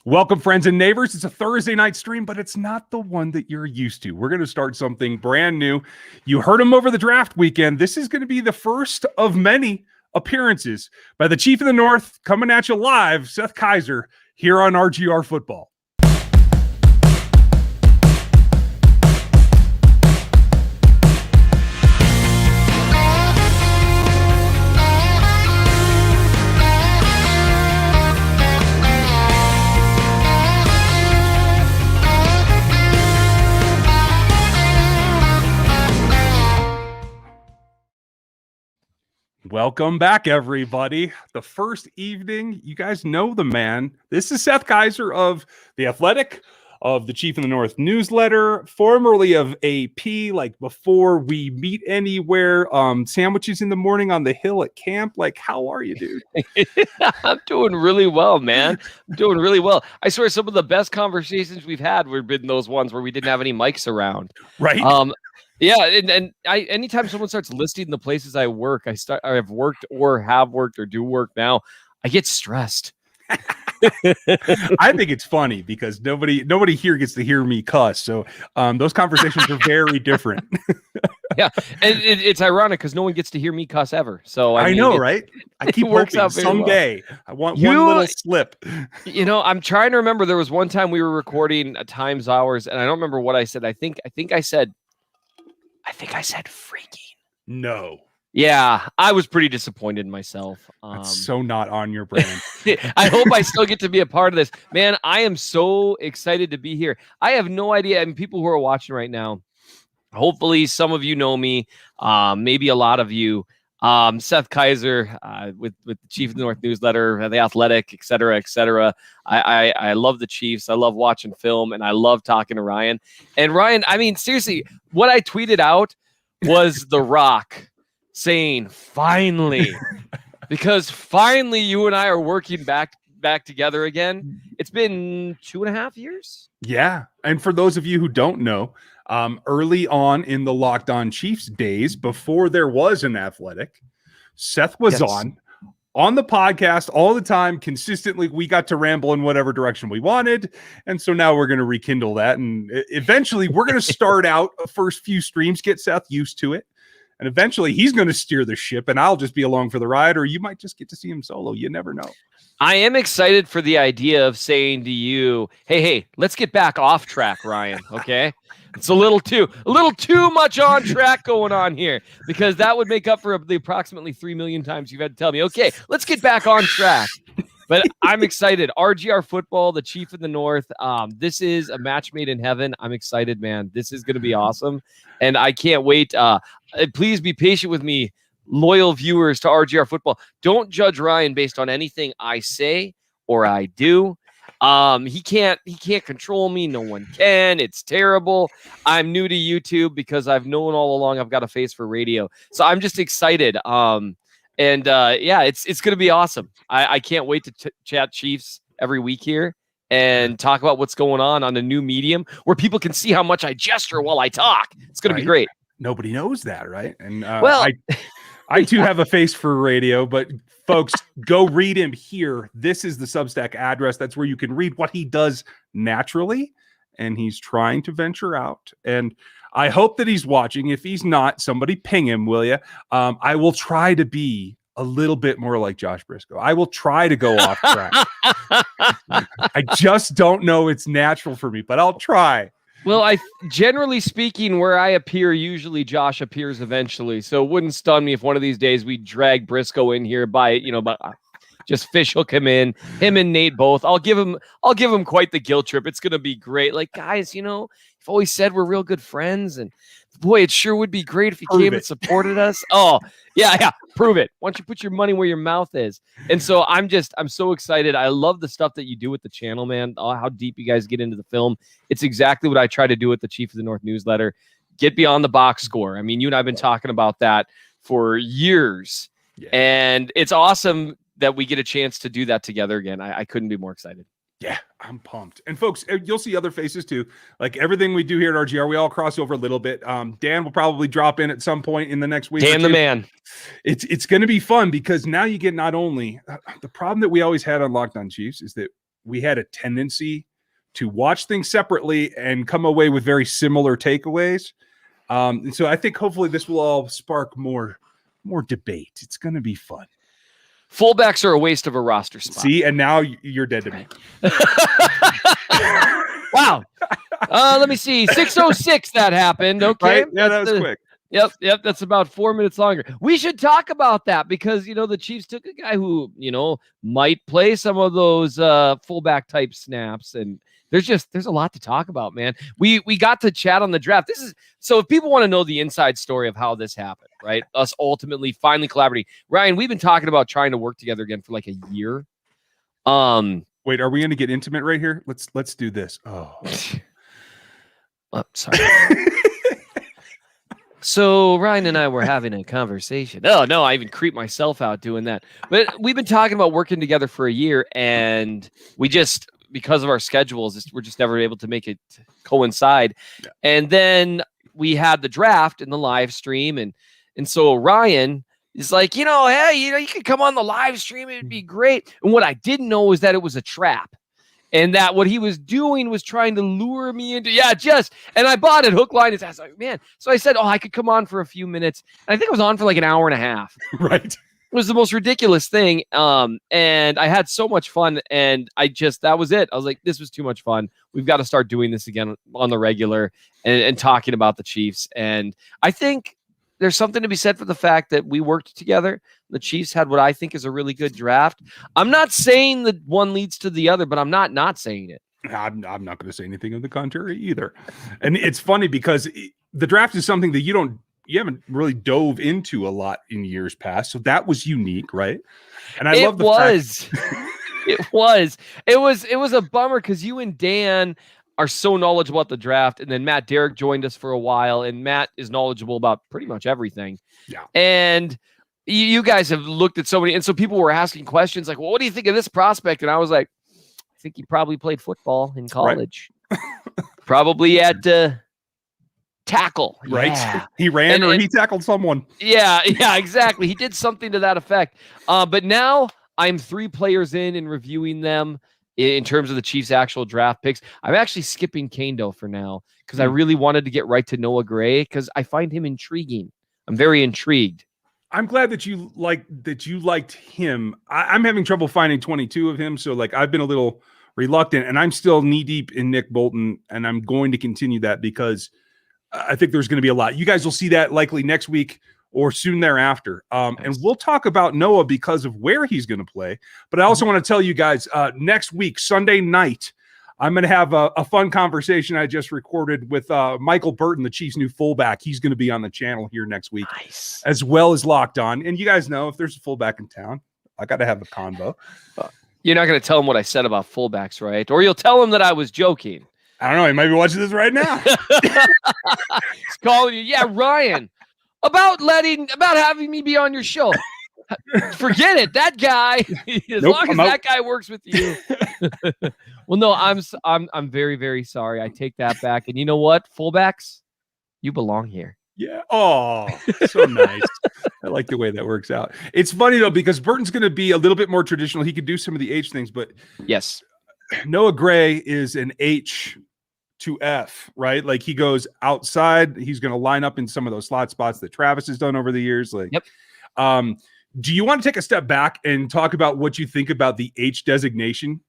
Welcome, friends and neighbors. It's a Thursday night stream, but it's not the one that you're used to. We're going to start something brand new. You heard him over the draft weekend. This is going to be the first of many appearances by the Chief of the North, coming at you live, Seth Keysor, here on RGR Football. Welcome back, everybody. The first evening, you guys know the man. This is Seth Keysor of The Athletic, of the Chief of the North newsletter, formerly of AP, like before we meet anywhere, sandwiches in the morning on the hill at camp. Like, how are you, dude? I'm doing really well, man. I'm doing really well. I swear some of the best conversations we've had were been those ones where we didn't have any mics around. Right. Yeah, and I anytime someone starts listing the places I work, I've worked or have worked or do work now, I get stressed. I think it's funny because nobody here gets to hear me cuss. So those conversations are very different. Yeah, and it's ironic because no one gets to hear me cuss ever. So I know, right? I keep hoping someday I want one little slip. You know, I'm trying to remember. There was one time we were recording Times Hours, and I don't remember what I said. I think I said freaking. No. Yeah, I was pretty disappointed in myself. That's so not on your brand. I hope I still get to be a part of this. Man, I am so excited to be here. I have no idea. I mean, people who are watching right now, hopefully some of you know me, maybe a lot of you. Seth Keysor with the Chief of the North newsletter, The Athletic, et cetera, et cetera. I love the Chiefs. I love watching film, and I love talking to Ryan. And Ryan, I mean, seriously, what I tweeted out was The Rock saying, finally, because finally you and I are working back together again. It's been 2.5 years. Yeah. And for those of you who don't know, early on in the Locked On Chiefs days, before there was an Athletic, Seth was on the podcast all the time, consistently. We got to ramble in whatever direction we wanted. And so now we're going to rekindle that. And eventually we're going to start out the first few streams, get Seth used to it. And eventually he's going to steer the ship and I'll just be along for the ride, or you might just get to see him solo. You never know. I am excited for the idea of saying to you, hey, let's get back off track, Ryan. Okay. It's a little too much on track going on here, because that would make up for the approximately 3 million times you've had to tell me, okay, let's get back on track. But I'm excited. RGR Football, the Chief of the North. This is a match made in heaven. I'm excited, man. This is going to be awesome. And I can't wait. Please be patient with me, loyal viewers to RGR Football. Don't judge Ryan based on anything I say or I do. He can't control me. No one can. It's terrible. I'm new to YouTube because I've known all along I've got a face for radio. So I'm just excited. It's going to be awesome. I can't wait to chat Chiefs every week here and talk about what's going on a new medium where people can see how much I gesture while I talk. It's going to be great. Nobody knows that, right? And I too have a face for radio, but folks, go read him here. This is the Substack address. That's where you can read what he does naturally. And he's trying to venture out. And I hope that he's watching. If he's not, somebody ping him, will you? I will try to be a little bit more like Josh Briscoe. I will try to go off track. I just don't know it's natural for me, but I'll try. Well, generally speaking, where I appear, usually Josh appears eventually. So it wouldn't stun me if one of these days we drag Briscoe in here but just fish hook him in, him and Nate both. I'll give him quite the guilt trip. It's going to be great. Like, guys, you've always said we're real good friends, and boy, it sure would be great if he came and supported us. Oh, yeah. Prove it. Why don't you put your money where your mouth is? And so I'm so excited. I love the stuff that you do with the channel, man. How deep you guys get into the film. It's exactly what I try to do with the Chief of the North newsletter. Get beyond the box score. I mean, you and I have been talking about that for years. Yeah. And it's awesome that we get a chance to do that together again. I couldn't be more excited. Yeah, I'm pumped. And folks, you'll see other faces too. Like everything we do here at RGR, we all cross over a little bit. Dan will probably drop in at some point in the next week. Dan the man. It's going to be fun because now you get not only the problem that we always had on Locked On Chiefs is that we had a tendency to watch things separately and come away with very similar takeaways. And so I think hopefully this will all spark more debate. It's going to be fun. Fullbacks are a waste of a roster spot. See, and now you're dead to me. Wow. Let me see. 6:06 that happened. Okay. Right? Yeah, that was quick. Yep. That's about 4 minutes longer. We should talk about that because, the Chiefs took a guy who, might play some of those fullback type snaps. And there's a lot to talk about, man. We got to chat on the draft. So if people want to know the inside story of how this happened, right? Us ultimately finally collaborating. Ryan, we've been talking about trying to work together again for like a year. Wait, are we going to get intimate right here? Let's do this. Oh, sorry. So Ryan and I were having a conversation. Oh no, I even creeped myself out doing that. But we've been talking about working together for a year, and we just, because of our schedules, we're just never able to make it coincide. Yeah. And then we had the draft and the live stream, and so Ryan is like, hey, you could come on the live stream, it'd be great. And what I didn't know was that it was a trap. And that what he was doing was trying to lure me into, and I bought it hook, line, and sinker. I was like, man. So I said, I could come on for a few minutes. And I think I was on for like an hour and a half. Right. It was the most ridiculous thing. And I had so much fun. And that was it. I was like, this was too much fun. We've got to start doing this again on the regular and talking about the Chiefs. And I think there's something to be said for the fact that we worked together. The Chiefs had what I think is a really good draft. I'm not saying that one leads to the other, but I'm not saying it. I'm not going to say anything of the contrary either. And it's funny because the draft is something that you haven't really dove into a lot in years past. So that was unique, right? And I love the fact. It was a bummer because you and Dan are so knowledgeable about the draft. And then Matt Derrick joined us for a while, and Matt is knowledgeable about pretty much everything. Yeah. And you guys have looked at so many, and so people were asking questions like, well, what do you think of this prospect? And I was like, I think he probably played football in college. Right. Probably at tackle. Right. Yeah. He ran or he tackled someone. Yeah, exactly. He did something to that effect. But now I'm 3 players in reviewing them. In terms of the Chiefs' actual draft picks, I'm actually skipping Kando for now because I really wanted to get right to Noah Gray because I find him intriguing. I'm very intrigued. I'm glad that you liked him. I'm having trouble finding 22 of him, so I've been a little reluctant, and I'm still knee deep in Nick Bolton, and I'm going to continue that because I think there's going to be a lot. You guys will see that likely next week or soon thereafter. And we'll talk about Noah because of where he's going to play. But I also want to tell you guys, next week, Sunday night, I'm going to have a fun conversation I just recorded with Michael Burton, the Chiefs' new fullback. He's going to be on the channel here next week, as well as Locked On. And you guys know if there's a fullback in town, I got to have a convo. You're not going to tell him what I said about fullbacks, right? Or you'll tell him that I was joking. I don't know. He might be watching this right now. He's calling you. Yeah, Ryan. About having me be on your show. Forget it. That guy, as long as that guy works with you. Well, no, I'm very, very sorry. I take that back. And you know what? Fullbacks, you belong here. Yeah. Oh, so nice. I like the way that works out. It's funny though, because Burton's going to be a little bit more traditional. He could do some of the H things, but yes, Noah Gray is an H to F, right? He goes outside. He's going to line up in some of those slot spots that Travis has done over the years. Yep. Do you want to take a step back and talk about what you think about the H designation?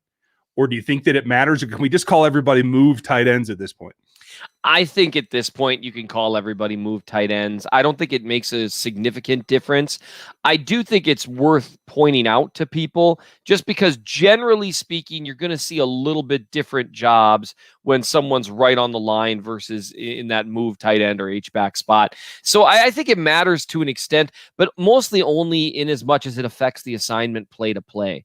Or do you think that it matters? Or can we just call everybody move tight ends at this point? I think at this point you can call everybody move tight ends. I don't think it makes a significant difference. I do think it's worth pointing out to people just because generally speaking, you're going to see a little bit different jobs when someone's right on the line versus in that move tight end or H-back spot. So I think it matters to an extent, but mostly only in as much as it affects the assignment play to play.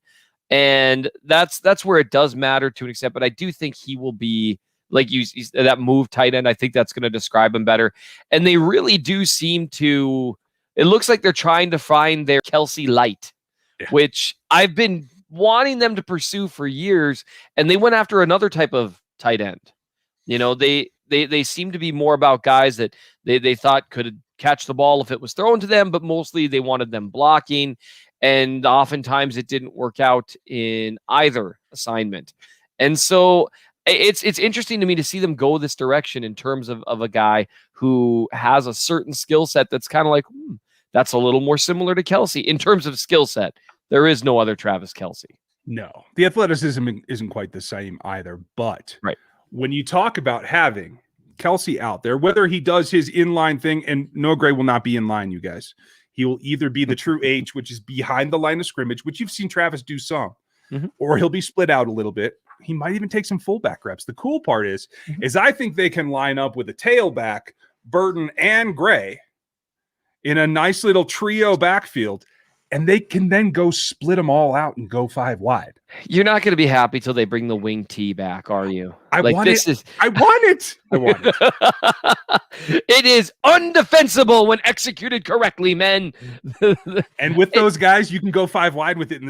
And that's where it does matter to an extent, but I do think he will be that move tight end. I think that's going to describe him better. And they really do seem to, it looks like they're trying to find their Kelsey Light, which I've been wanting them to pursue for years. And they went after another type of tight end. They seem to be more about guys that they thought could catch the ball if it was thrown to them, but mostly they wanted them blocking. And oftentimes it didn't work out in either assignment. And so it's interesting to me to see them go this direction in terms of a guy who has a certain skill set that's kind of like, that's a little more similar to Kelce in terms of skill set. There is no other Travis Kelce. No, the athleticism isn't quite the same either. But when you talk about having Kelce out there, whether he does his inline thing, and Noah Gray will not be in line, you guys. He will either be the true H, which is behind the line of scrimmage, which you've seen Travis do some, or he'll be split out a little bit. He might even take some fullback reps. The cool part is I think they can line up with a tailback, Burton and Gray, in a nice little trio backfield, and they can then go split them all out and go 5 wide. You're not going to be happy till they bring the wing T back, are you? I want it. It is undefensible when executed correctly, men. And with those guys, you can go 5 wide with it in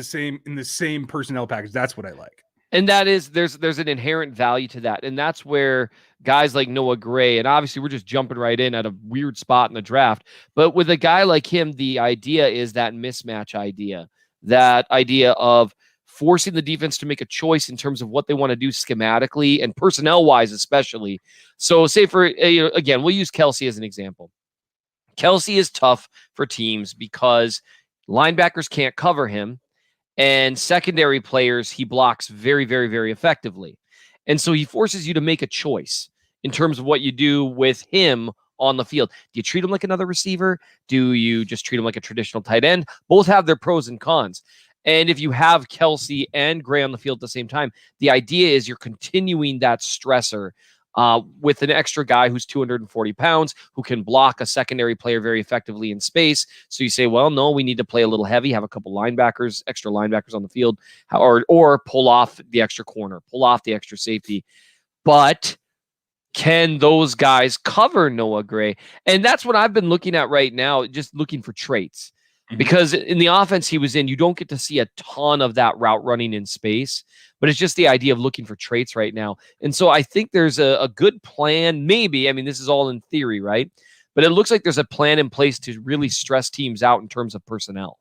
the same personnel package. That's what I like. And that is there's an inherent value to that. And that's where guys like Noah Gray, and obviously we're just jumping right in at a weird spot in the draft, but with a guy like him, the idea is that mismatch idea, that idea of forcing the defense to make a choice in terms of what they want to do schematically and personnel wise, especially. So say for, again, we'll use Kelce as an example. Kelce is tough for teams because linebackers can't cover him. And secondary players, he blocks very, very, very effectively. And so he forces you to make a choice in terms of what you do with him on the field. Do you treat him like another receiver? Do you just treat him like a traditional tight end? Both have their pros and cons. And if you have Kelce and Gray on the field at the same time, the idea is you're continuing that stressor with an extra guy who's 240 pounds, who can block a secondary player very effectively in space. So you say, well, no, we need to play a little heavy, have a couple linebackers, extra linebackers on the field, or pull off the extra corner, pull off the extra safety. But can those guys cover Noah Gray? And that's what I've been looking at right now, just looking for traits. Because in the offense he was in, you don't get to see a ton of that route running in space, but it's just the idea of looking for traits right now. And so I think there's a good plan, maybe. I mean, this is all in theory, right? But it looks like there's a plan in place to really stress teams out in terms of personnel.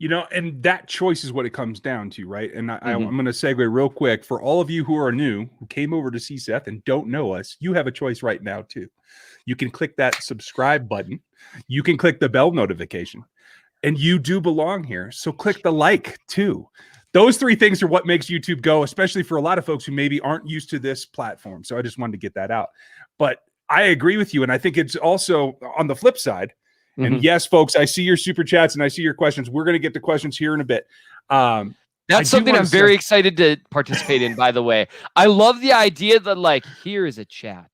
And that choice is what it comes down to, right? And I'm going to segue real quick. For all of you who are new, who came over to see Seth and don't know us, you have a choice right now, too. You can click that subscribe button. You can click the bell notification. And you do belong here. So click the like, too. Those 3 things are what makes YouTube go, especially for a lot of folks who maybe aren't used to this platform. So I just wanted to get that out. But I agree with you. And I think it's also on the flip side. And yes, folks, I see your super chats and I see your questions. We're going to get to questions here in a bit. That's something I'm very excited to participate in, by the way. I love the idea that, here is a chat.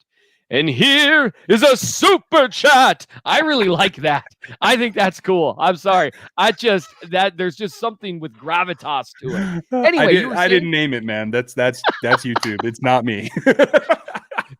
And here is a super chat. I really like that. I think that's cool. I'm sorry. There's just something with gravitas to it. Anyway, I didn't name it, man. That's YouTube. It's not me.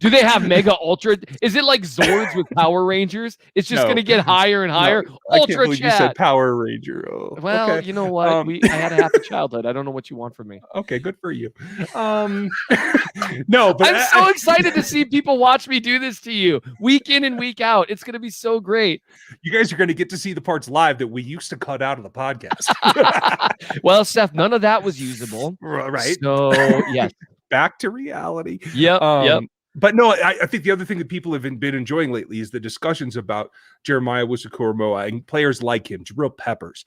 Do they have Mega Ultra? Is it like Zords with Power Rangers? It's just going to get higher and higher. No, Ultra I can't believe chat. you said Power Ranger. Oh, well, okay. You know what? I had a happy childhood. I don't know what you want from me. Okay, good for you. No, but I'm so excited to see people watch me do this to you week in and week out. It's going to be so great. You guys are going to get to see the parts live that we used to cut out of the podcast. Well, Seth, none of that was usable. Right. So, yes. Back to reality. Yep. But no, I think the other thing that people have been enjoying lately is the discussions about Jeremiah Owusu-Koramoah and players like him, Jabril Peppers,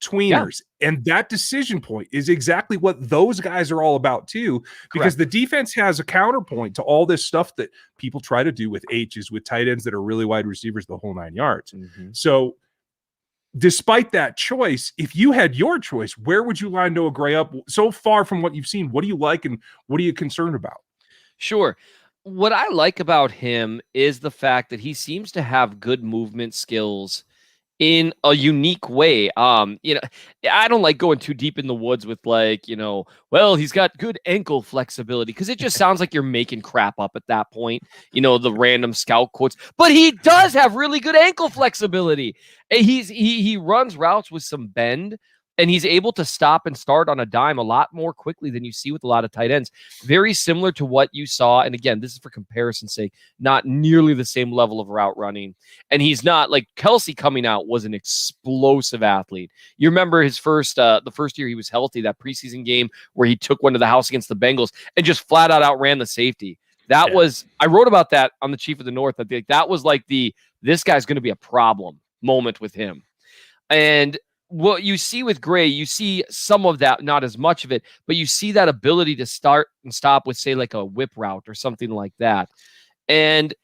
tweeners. Yeah. And that decision point is exactly what those guys are all about too, because the defense has a counterpoint to all this stuff that people try to do with H's, with tight ends that are really wide receivers, the whole 9 yards. So despite that choice, if you had your choice, where would you line Noah Gray up? So far from what you've seen, what do you like and what are you concerned about? Sure. What I like about him is the fact that he seems to have good movement skills in a unique way. I don't like going too deep in the woods with well, he's got good ankle flexibility, because it just sounds like you're making crap up at that point, the random scout quotes. But he does have really good ankle flexibility. He runs routes with some bend, And he's able to stop and start on a dime a lot more quickly than you see with a lot of tight ends. Very similar to what you saw. And again, this is for comparison's sake, not nearly the same level of route running. And he's not like Kelsey coming out was an explosive athlete. You remember his the first year he was healthy, that preseason game where he took one to the house against the Bengals and just flat out outran the safety. That was, I wrote about that on the Chief of the North. That was like this guy's going to be a problem moment with him. And what you see with Gray, you see some of that, not as much of it, but you see that ability to start and stop with, say, like a whip route or something like that. And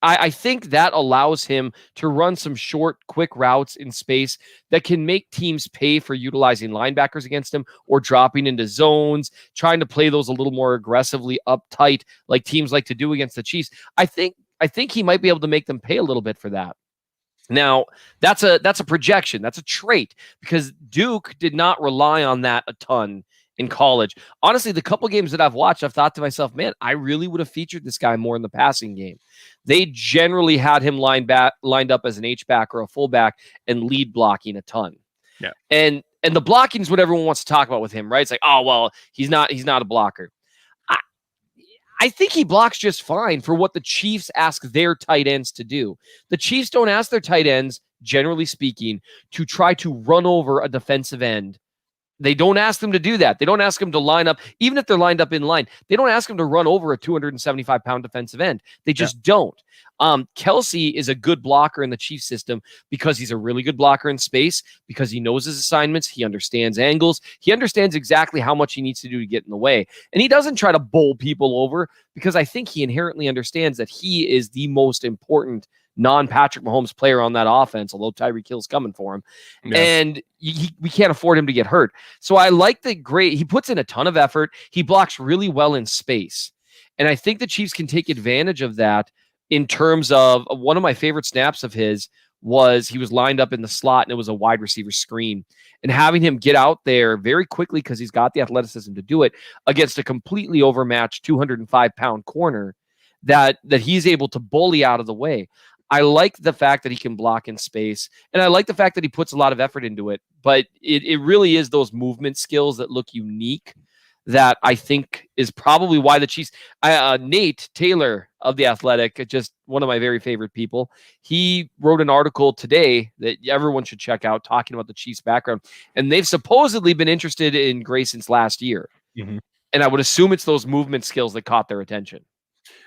I think that allows him to run some short, quick routes in space that can make teams pay for utilizing linebackers against him or dropping into zones, trying to play those a little more aggressively uptight, like teams like to do against the Chiefs. I think he might be able to make them pay a little bit for that. Now, that's a projection. That's a trait because Duke did not rely on that a ton in college. Honestly, the couple games that I've watched, I've thought to myself, man, I really would have featured this guy more in the passing game. They generally had him lined up as an H-back or a fullback and lead blocking a ton. Yeah. And the blocking is what everyone wants to talk about with him, right? It's like, oh, well, he's not a blocker. I think he blocks just fine for what the Chiefs ask their tight ends to do. The Chiefs don't ask their tight ends, generally speaking, to try to run over a defensive end. They don't ask them to do that. They don't ask them to line up, even if they're lined up in line. They don't ask them to run over a 275-pound defensive end. They just don't. Kelsey is a good blocker in the Chiefs system because he's a really good blocker in space, because he knows his assignments. He understands angles. He understands exactly how much he needs to do to get in the way. And he doesn't try to bowl people over because I think he inherently understands that he is the most important non-Patrick Mahomes player on that offense, although Tyreek Hill's coming for him. Yeah. And we can't afford him to get hurt. So I like the great, he puts in a ton of effort. He blocks really well in space. And I think the Chiefs can take advantage of that in terms of one of my favorite snaps of his was he was lined up in the slot and it was a wide receiver screen. And having him get out there very quickly because he's got the athleticism to do it against a completely overmatched 205-pound corner that he's able to bully out of the way. I like the fact that he can block in space, and I like the fact that he puts a lot of effort into it, but it really is those movement skills that look unique that I think is probably why the Chiefs, Nate Taylor of The Athletic, just one of my very favorite people, he wrote an article today that everyone should check out talking about the Chiefs' background, and they've supposedly been interested in Gray since last year. Mm-hmm. And I would assume it's those movement skills that caught their attention.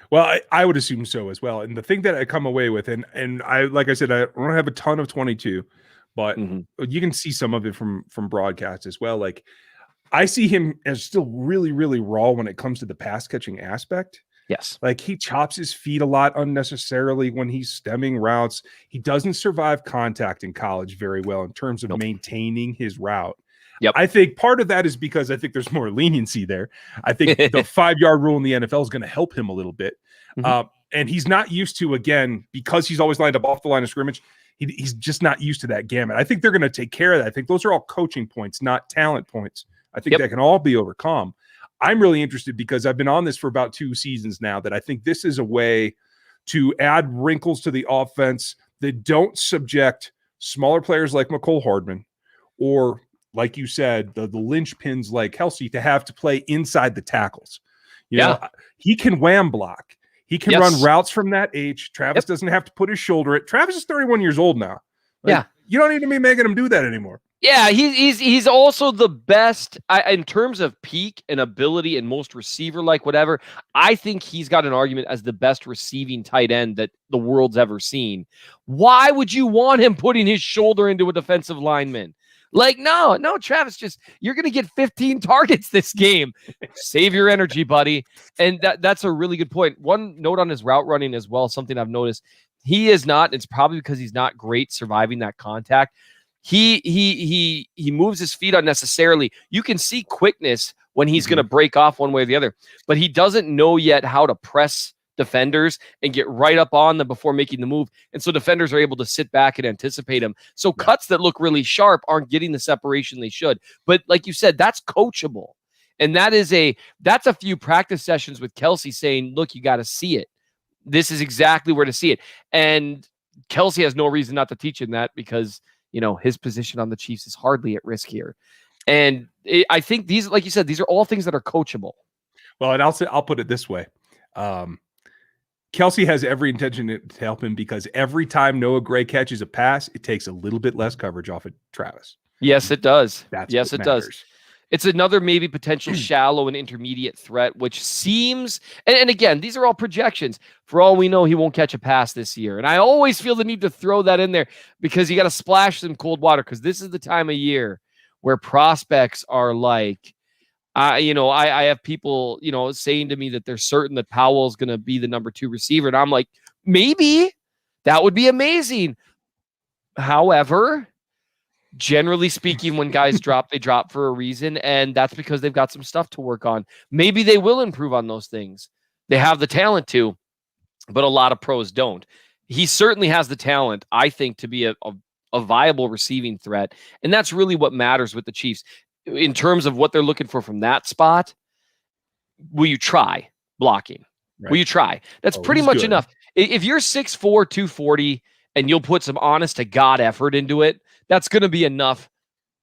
Well, I would assume so as well. And the thing that I come away with, and I, like I said, I don't have a ton of 22, but you can see some of it from broadcasts as well. Like I see him as still really, really raw when it comes to the pass catching aspect. Yes. Like he chops his feet a lot unnecessarily when he's stemming routes. He doesn't survive contact in college very well in terms of maintaining his route. Yep. I think part of that is because I think there's more leniency there. I think the 5-yard rule in the NFL is going to help him a little bit. And he's not used to, again, because he's always lined up off the line of scrimmage, he's just not used to that gamut. I think they're going to take care of that. I think those are all coaching points, not talent points. I think that can all be overcome. I'm really interested because I've been on this for about 2 seasons now that I think this is a way to add wrinkles to the offense that don't subject smaller players like McCole Hardman or, like you said, the linchpins like Kelsey to have to play inside the tackles. You know, he can wham block. He can run routes from that H. Travis doesn't have to put his shoulder at. Travis is 31 years old now. Like, you don't need to be making him do that anymore. Yeah, he's also the best in terms of peak and ability and most receiver-like whatever. I think he's got an argument as the best receiving tight end that the world's ever seen. Why would you want him putting his shoulder into a defensive lineman? Like, no, Travis, you're going to get 15 targets this game. Save your energy, buddy. And that's a really good point. One note on his route running as well, something I've noticed. He is not, it's probably because he's not great surviving that contact. He moves his feet unnecessarily. You can see quickness when he's going to break off one way or the other, but he doesn't know yet how to press defenders and get right up on them before making the move. And so defenders are able to sit back and anticipate him. So cuts that look really sharp aren't getting the separation they should. But like you said, that's coachable. And that's a few practice sessions with Kelsey saying, look, you got to see it. This is exactly where to see it. And Kelsey has no reason not to teach him that because his position on the Chiefs is hardly at risk here. And I think these, like you said, these are all things that are coachable. Well, and I'll put it this way. Kelsey has every intention to help him because every time Noah Gray catches a pass, it takes a little bit less coverage off of Travis. Yes, it does. Yes, it does. It's another maybe potential shallow and intermediate threat, which seems, and again, these are all projections. For all we know, he won't catch a pass this year. And I always feel the need to throw that in there because you got to splash some cold water because this is the time of year where prospects are like, I have people, saying to me that they're certain that Powell's going to be the number 2 receiver. And I'm like, maybe that would be amazing. However, generally speaking, when guys drop, they drop for a reason. And that's because they've got some stuff to work on. Maybe they will improve on those things. They have the talent to, but a lot of pros don't. He certainly has the talent, I think, to be a viable receiving threat. And that's really what matters with the Chiefs. In terms of what they're looking for from that spot, will you try blocking? Right. Will you try? That's pretty much enough. If you're 6'4", 240, and you'll put some honest to God effort into it, that's going to be enough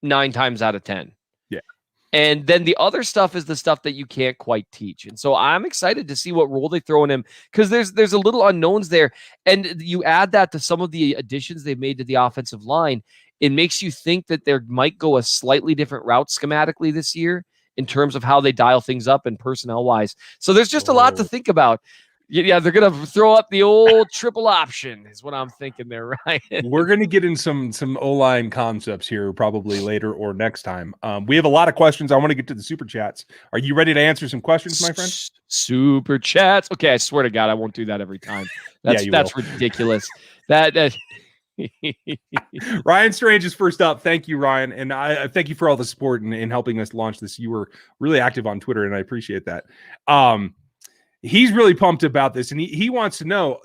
9 times out of 10. Yeah. And then the other stuff is the stuff that you can't quite teach. And so I'm excited to see what role they throw in him because there's a little unknowns there. And you add that to some of the additions they've made to the offensive line, it makes you think that they might go a slightly different route schematically this year in terms of how they dial things up and personnel-wise. So there's just a lot to think about. Yeah, they're going to throw up the old triple option is what I'm thinking there, Ryan. We're going to get in some O-line concepts here probably later or next time. We have a lot of questions. I want to get to the super chats. Are you ready to answer some questions, my friend? Super chats. Okay, I swear to God, I won't do that every time. That's ridiculous. That Ryan Strange is first up. Thank you, Ryan. And I thank you for all the support in helping us launch this. You were really active on Twitter, and I appreciate that. He's really pumped about this, and he wants to know,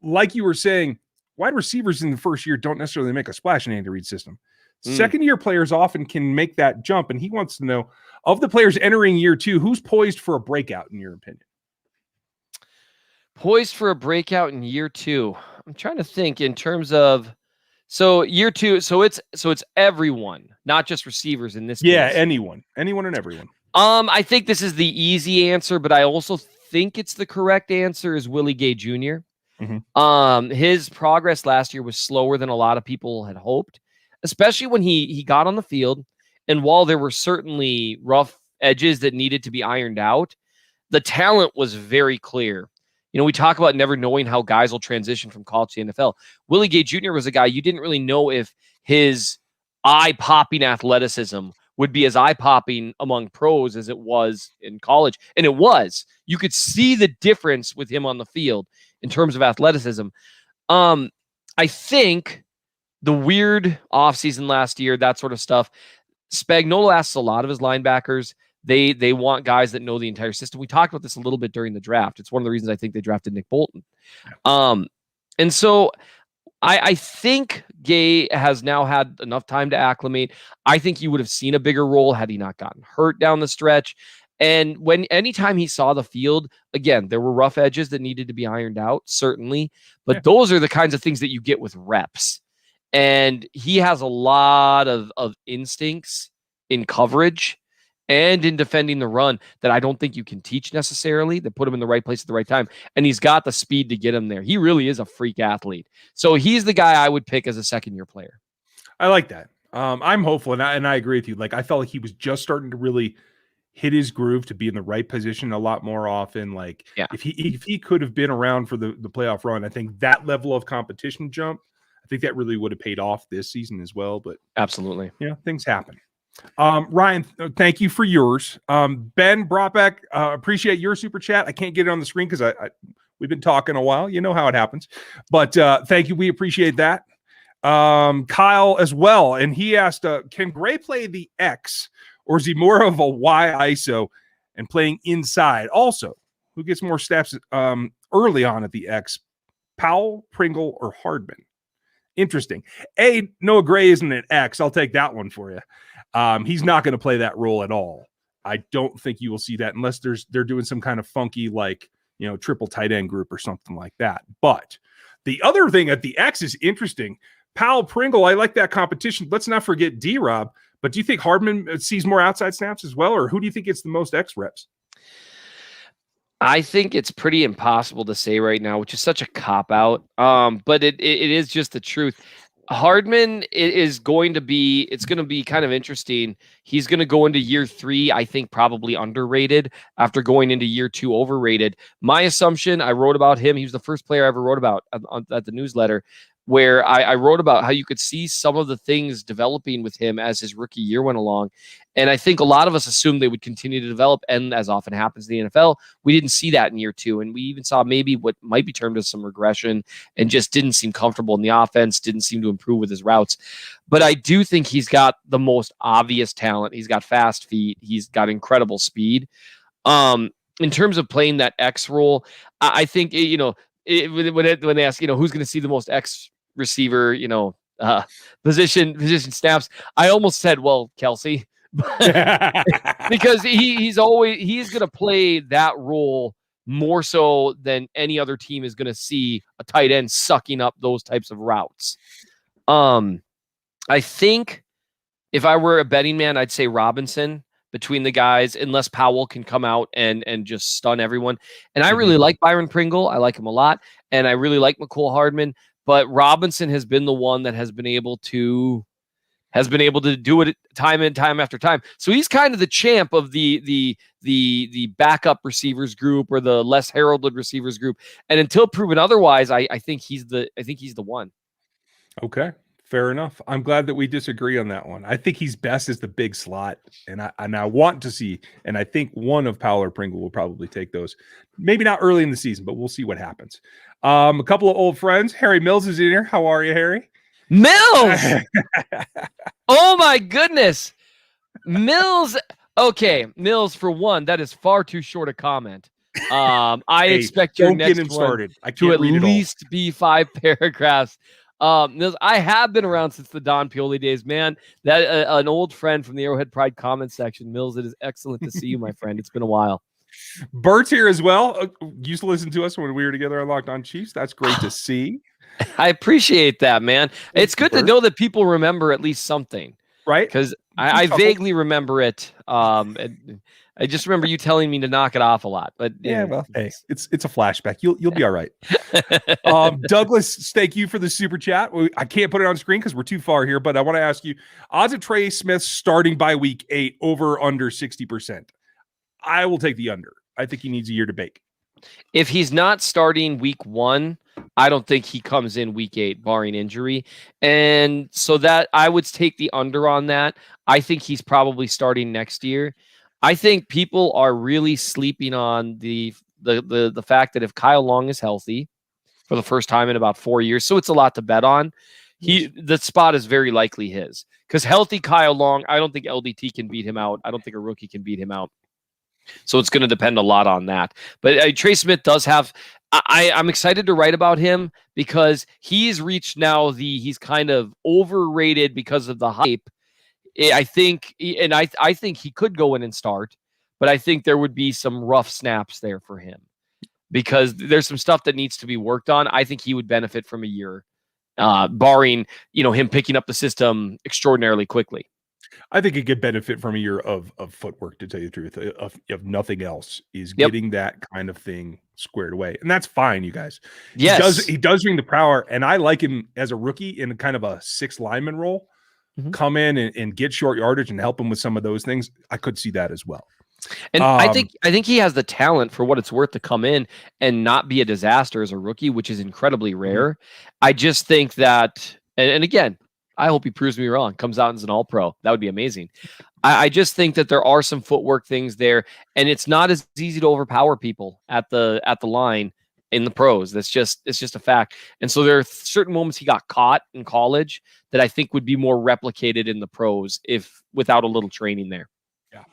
like you were saying, wide receivers in the first year don't necessarily make a splash in Andy Reid's system. Second-year players often can make that jump, and he wants to know, of the players entering year 2, who's poised for a breakout, in your opinion? Poised for a breakout in year 2. I'm trying to think in terms of year 2. So it's everyone, not just receivers in this case. Yeah, anyone and everyone. I think this is the easy answer, but I also think it's the correct answer is Willie Gay Jr. Mm-hmm. His progress last year was slower than a lot of people had hoped, especially when he got on the field. And while there were certainly rough edges that needed to be ironed out, the talent was very clear. We talk about never knowing how guys will transition from college to the NFL. Willie Gay Jr. was a guy you didn't really know if his eye-popping athleticism would be as eye-popping among pros as it was in college. And it was. You could see the difference with him on the field in terms of athleticism. I think the weird offseason last year, that sort of stuff, Spagnuolo asks a lot of his linebackers. They want guys that know the entire system. We talked about this a little bit during the draft. It's one of the reasons I think they drafted Nick Bolton. And so I think Gay has now had enough time to acclimate. I think he would have seen a bigger role had he not gotten hurt down the stretch. And anytime he saw the field, again, there were rough edges that needed to be ironed out, certainly. But those are the kinds of things that you get with reps. And he has a lot of instincts in coverage and in defending the run that I don't think you can teach necessarily, that put him in the right place at the right time. And he's got the speed to get him there. He really is a freak athlete. So he's the guy I would pick as a second-year player. I like that. I'm hopeful, and I agree with you. Like, I felt like he was just starting to really hit his groove to be in the right position a lot more often. Like, if he could have been around for the playoff run, I think that level of competition jump, I think that really would have paid off this season as well. But absolutely, things happen. Ryan, thank you for yours. Ben Brockbeck, appreciate your super chat. I can't get it on the screen because we've been talking a while. You know how it happens. But thank you. We appreciate that. Kyle as well. And he asked, can Gray play the X, or is he more of a Y ISO and playing inside? Also, who gets more steps early on at the X, Powell, Pringle, or Hardman? Interesting. Noah Gray isn't an X. I'll take that one for you. He's not going to play that role at all. I don't think you will see that unless they're doing some kind of funky, like, triple tight end group or something like that. But the other thing at the X is interesting. Powell, Pringle, I like that competition. Let's not forget D-Rob. But do you think Hardman sees more outside snaps as well, or who do you think gets the most X reps? I think it's pretty impossible to say right now, which is such a cop-out. But it is just the truth. Hardman is going to be, it's going to be kind of interesting. He's going to go into year 3, I think probably underrated after going into year 2 overrated. My assumption, I wrote about him. He was the first player I ever wrote about at the newsletter, where I wrote about how you could see some of the things developing with him as his rookie year went along. And I think a lot of us assumed they would continue to develop. And as often happens in the NFL, we didn't see that in year 2. And we even saw maybe what might be termed as some regression and just didn't seem comfortable in the offense, didn't seem to improve with his routes. But I do think he's got the most obvious talent. He's got fast feet. He's got incredible speed. In terms of playing that X role, I think, when they ask, who's going to see the most X receiver, position snaps, I almost said, well, Kelsey, because he's going to play that role more so than any other team is going to see a tight end sucking up those types of routes. I think if I were a betting man, I'd say Robinson between the guys, unless Powell can come out and just stun everyone. And I really like Byron Pringle. I like him a lot. And I really like McCole Hardman. But Robinson has been the one that has been able to do it time and time after time. So he's kind of the champ of the backup receivers group or the less heralded receivers group. And until proven otherwise, I think he's the one. Okay. Fair enough. I'm glad that we disagree on that one. I think he's best as the big slot, and I want to see, and I think one of Powell or Pringle will probably take those. Maybe not early in the season, but we'll see what happens. A couple of old friends. Harry Mills is in here. How are you, Harry? Mills! Oh my goodness. Mills. Okay, Mills, for one, that is far too short a comment. I expect your next one started. to at least be 5 paragraphs. Mills, I have been around since the Don Pioli days, man. That an old friend from the Arrowhead Pride comment section. Mills, it is excellent to see you, my friend. It's been a while. Bert's here as well. Used to listen to us when we were together on Locked On Chiefs. That's great to see. I appreciate that, man. It's good to know that people remember at least something, right? Because I vaguely remember it. I just remember you telling me to knock it off a lot. But yeah, well, hey, it's a flashback. You'll be all right. Douglas, thank you for the super chat. I can't put it on screen because we're too far here, but I want to ask you: odds of Trey Smith starting by week 8 over under 60%. I will take the under. I think he needs a year to bake. If he's not starting week 1, I don't think he comes in week 8, barring injury. And so that I would take the under on that. I think he's probably starting next year. I think people are really sleeping on the fact that if Kyle Long is healthy for the first time in about 4 years, so it's a lot to bet on. The spot is very likely his, because healthy Kyle Long, I don't think LDT can beat him out. I don't think a rookie can beat him out. So it's going to depend a lot on that. But Trey Smith does have. I'm excited to write about him because he's reached now he's kind of overrated because of the hype. I think he could go in and start, but I think there would be some rough snaps there for him because there's some stuff that needs to be worked on. I think he would benefit from a year, barring him picking up the system extraordinarily quickly. I think he could benefit from a year of footwork, to tell you the truth, of nothing else, is getting that kind of thing squared away. And that's fine, you guys. Yes. He does bring the power, and I like him as a rookie in kind of a 6 lineman role. Come in and get short yardage and help him with some of those things. I could see that as well. And I think he has the talent, for what it's worth, to come in and not be a disaster as a rookie, which is incredibly rare. I just think that, and again, I hope he proves me wrong, comes out as an all-pro. That would be amazing. I just think that there are some footwork things there, and it's not as easy to overpower people at the line in the pros. It's just a fact. And so there are certain moments he got caught in college that I think would be more replicated in the pros without a little training there. Yeah,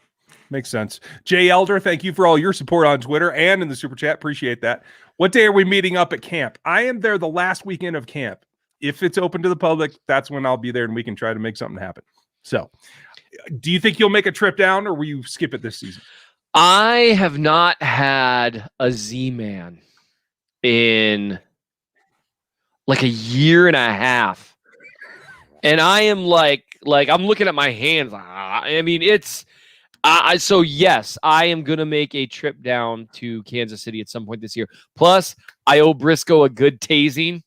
makes sense. Jay Elder, thank you for all your support on Twitter and in the super chat. Appreciate that. What day are we meeting up at camp? I am there the last weekend of camp. If it's open to the public, that's when I'll be there and we can try to make something happen. So do you think you'll make a trip down, or will you skip it this season? I have not had a Z-Man in like a year and a half. And I am like I'm looking at my hands. I mean, it's so yes, I am gonna make a trip down to Kansas City at some point this year. Plus, I owe Briscoe a good tasing.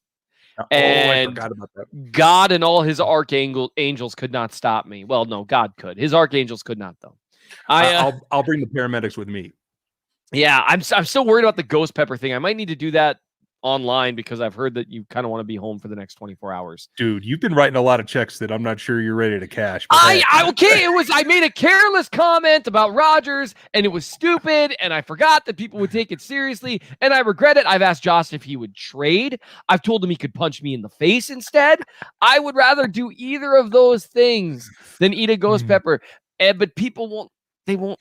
I forgot about that. God and all his archangels could not stop me. Well, no, God could. His archangels could not, though. I'll bring the paramedics with me. Yeah, I'm still worried about the ghost pepper thing. I might need to do that online because I've heard that you kind of want to be home for the next 24 hours. Dude, you've been writing a lot of checks that I'm not sure you're ready to cash. I made a careless comment about Rodgers and it was stupid and I forgot that people would take it seriously and I regret it. I've asked Josh if he would trade. I've told him he could punch me in the face instead. I would rather do either of those things than eat a ghost pepper. But people won't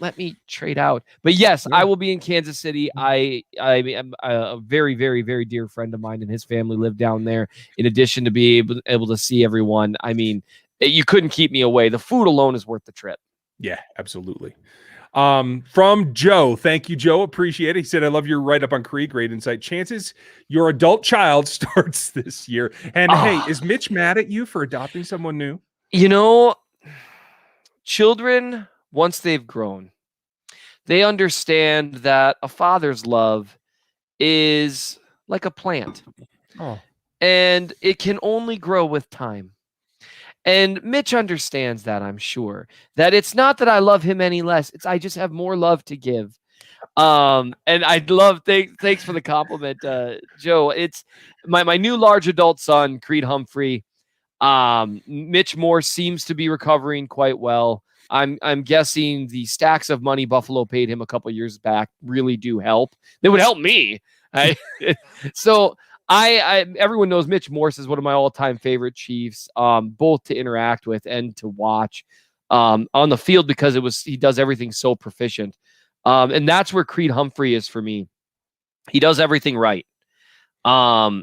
let me trade out. But yes, I will be in Kansas City. I am a very, very, very dear friend of mine and his family live down there. In addition to be able to see everyone, I mean, you couldn't keep me away. The food alone is worth the trip. Yeah, absolutely. From Joe, thank you, Joe. Appreciate it. He said, "I love your write up on Creed. Great insight. Chances your adult child starts this year." And hey, is Mitch mad at you for adopting someone new? You know, children, once they've grown, they understand that a father's love is like a plant. And it can only grow with time. And Mitch understands that, I'm sure. That it's not that I love him any less. It's I just have more love to give. And I'd love thanks for the compliment, Joe. It's my new large adult son, Creed Humphrey. Mitch Morris seems to be recovering quite well. I'm guessing the stacks of money Buffalo paid him a couple years back really do help. They would help me. So everyone knows Mitch Morris is one of my all-time favorite Chiefs, both to interact with and to watch on the field because he does everything so proficient. And that's where Creed Humphrey is for me. He does everything right.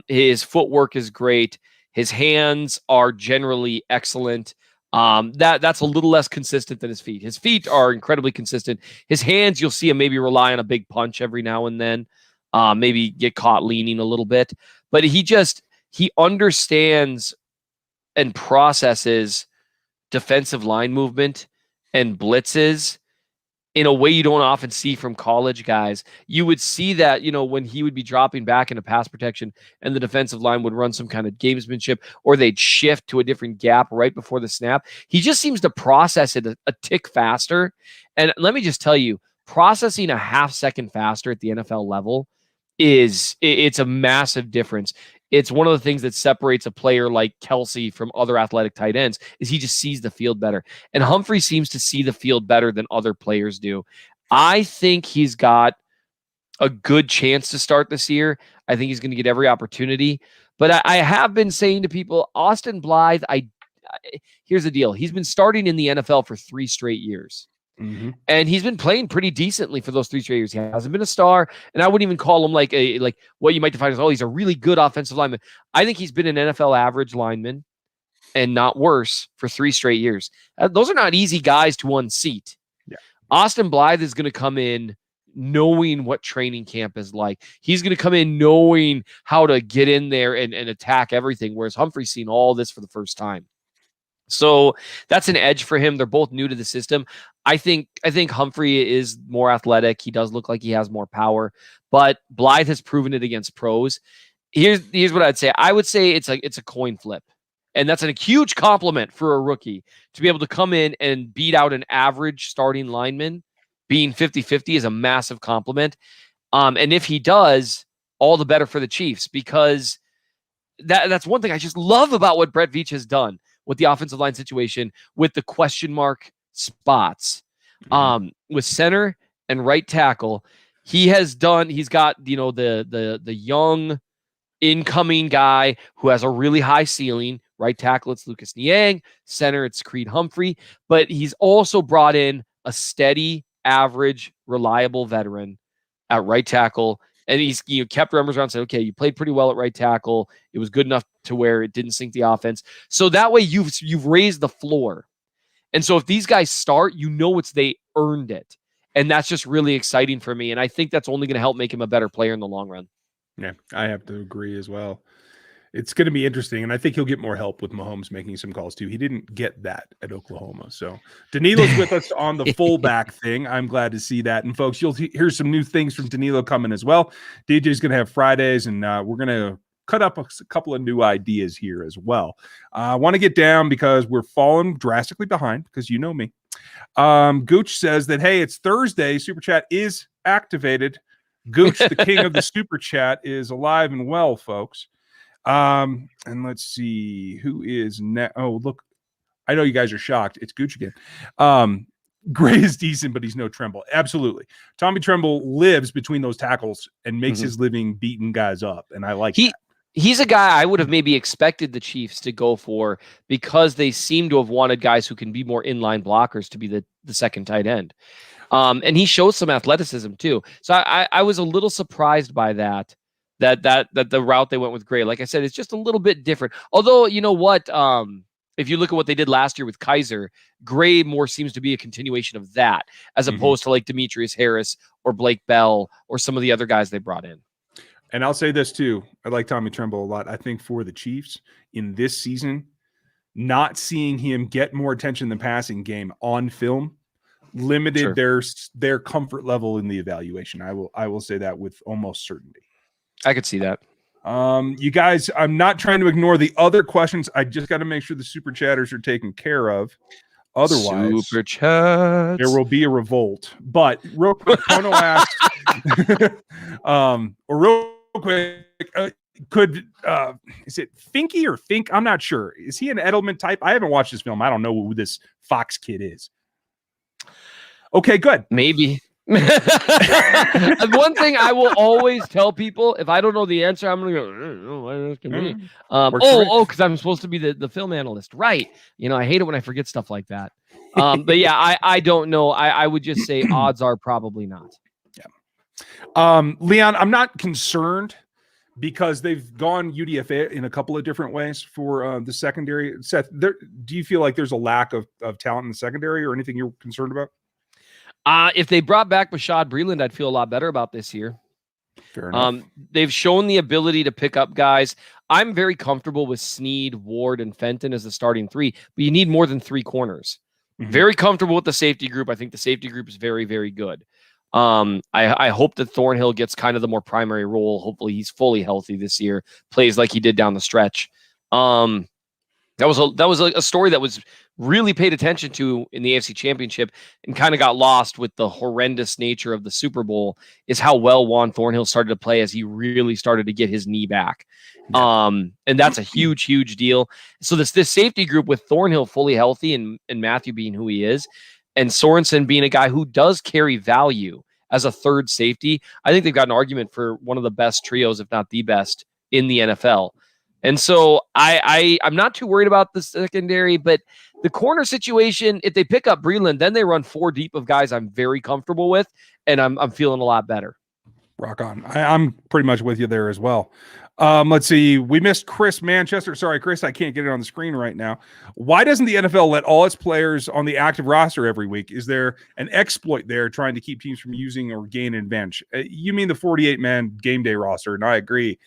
His footwork is great. His hands are generally excellent. That's a little less consistent than his feet. His feet are incredibly consistent. His hands, you'll see him maybe rely on a big punch every now and then, maybe get caught leaning a little bit, but he understands and processes defensive line movement and blitzes in a way you don't often see from college guys. You would see that, when he would be dropping back into pass protection and the defensive line would run some kind of gamesmanship or they'd shift to a different gap right before the snap. He just seems to process it a tick faster. And let me just tell you, processing a half second faster at the NFL level it's a massive difference. It's one of the things that separates a player like Kelsey from other athletic tight ends is he just sees the field better. And Humphrey seems to see the field better than other players do. I think he's got a good chance to start this year. I think he's going to get every opportunity. But I have been saying to people, Austin Blythe, here's the deal. He's been starting in the NFL for 3 straight years. Mm-hmm. And he's been playing pretty decently for those 3 straight years. He hasn't been a star, and I wouldn't even call him like what you might define as, he's a really good offensive lineman. I think he's been an NFL average lineman and not worse for 3 straight years. Those are not easy guys to unseat. Yeah. Austin Blythe is going to come in knowing what training camp is like. He's going to come in knowing how to get in there and attack everything, whereas Humphrey's seen all this for the first time. So that's an edge for him. They're both new to the system. I think Humphrey is more athletic. He does look like he has more power, but Blythe has proven it against pros. Here's what I'd say. I would say it's a coin flip. And that's a huge compliment for a rookie to be able to come in and beat out an average starting lineman. Being 50-50 is a massive compliment. And if he does, all the better for the Chiefs, because that's one thing I just love about what Brett Veach has done with the offensive line situation, with the question mark spots, with center and right tackle. He's got, the young incoming guy who has a really high ceiling. Right tackle, it's Lucas Niang. Center, it's Creed Humphrey. But he's also brought in a steady, average, reliable veteran at right tackle. And he's kept Remmers around and said, okay, you played pretty well at right tackle. It was good enough to where it didn't sink the offense. So that way you've raised the floor. And so if these guys start, they earned it. And that's just really exciting for me. And I think that's only going to help make him a better player in the long run. Yeah, I have to agree as well. It's going to be interesting, and I think he'll get more help with Mahomes making some calls too. He didn't get that at Oklahoma. So Danilo's with us on the fullback thing. I'm glad to see that. And folks, you'll hear some new things from Danilo coming as well. DJ's going to have Fridays, and we're going to cut up a couple of new ideas here as well. I want to get down because we're falling drastically behind because you know me. Gooch says that, hey, it's Thursday. Super Chat is activated. Gooch, the king of the Super Chat, is alive and well, folks. And let's see who is next. Oh, look, I know you guys are shocked. It's Gooch again. Gray is decent, but he's no Tremble. Absolutely. Tommy Tremble lives between those tackles and makes his living beating guys up. And I like that. He's a guy I would have maybe expected the Chiefs to go for because they seem to have wanted guys who can be more inline blockers to be the second tight end. And he shows some athleticism too. So I was a little surprised by that the route they went with Gray. Like I said, it's just a little bit different. Although, you know what? If you look at what they did last year with Keysor, Gray more seems to be a continuation of that as opposed to like Demetrius Harris or Blake Bell or some of the other guys they brought in. And I'll say this too. I like Tommy Tremble a lot. I think for the Chiefs in this season, not seeing him get more attention in the passing game on film limited their comfort level in the evaluation. I will say that with almost certainty. I could see that. You guys, I'm not trying to ignore the other questions. I just got to make sure the super chatters are taken care of. Otherwise, super chats. There will be a revolt. But real quick, Pono asked, or real quick, is it Finky or Fink? I'm not sure. Is he an Edelman type? I haven't watched this film. I don't know who this Fox kid is. Okay, good. Maybe. One thing I will always tell people, if I don't know the answer, I'm gonna go, I don't know why this can be. Because I'm supposed to be the film analyst, right? You know, I hate it when I forget stuff like that. But yeah, I don't know. I would just say odds are probably not. Yeah. Leon, I'm not concerned because they've gone UDFA in a couple of different ways for the secondary. Seth, do you feel like there's a lack of talent in the secondary or anything you're concerned about? If they brought back Bashaud Breeland, I'd feel a lot better about this year. Fair enough. They've shown the ability to pick up guys. I'm very comfortable with Snead, Ward, and Fenton as the starting three, but you need more than three corners. Mm-hmm. Very comfortable with the safety group. I think the safety group is very, very good. I hope that Thornhill gets kind of the more primary role. Hopefully he's fully healthy this year, plays like he did down the stretch. That was a story that was really paid attention to in the AFC Championship and kind of got lost with the horrendous nature of the Super Bowl is how well Juan Thornhill started to play as he really started to get his knee back. And that's a huge, huge deal. So this safety group with Thornhill fully healthy and Matthew being who he is and Sorensen being a guy who does carry value as a third safety, I think they've got an argument for one of the best trios, if not the best, in the NFL. And so I'm not too worried about the secondary, but the corner situation, if they pick up Breeland, then they run four deep of guys I'm very comfortable with, and I'm feeling a lot better. Rock on. I'm pretty much with you there as well. Let's see. We missed Chris Manchester. Sorry, Chris, I can't get it on the screen right now. Why doesn't the NFL let all its players on the active roster every week? Is there an exploit there trying to keep teams from using or gaining advantage? You mean the 48-man game day roster, and I agree.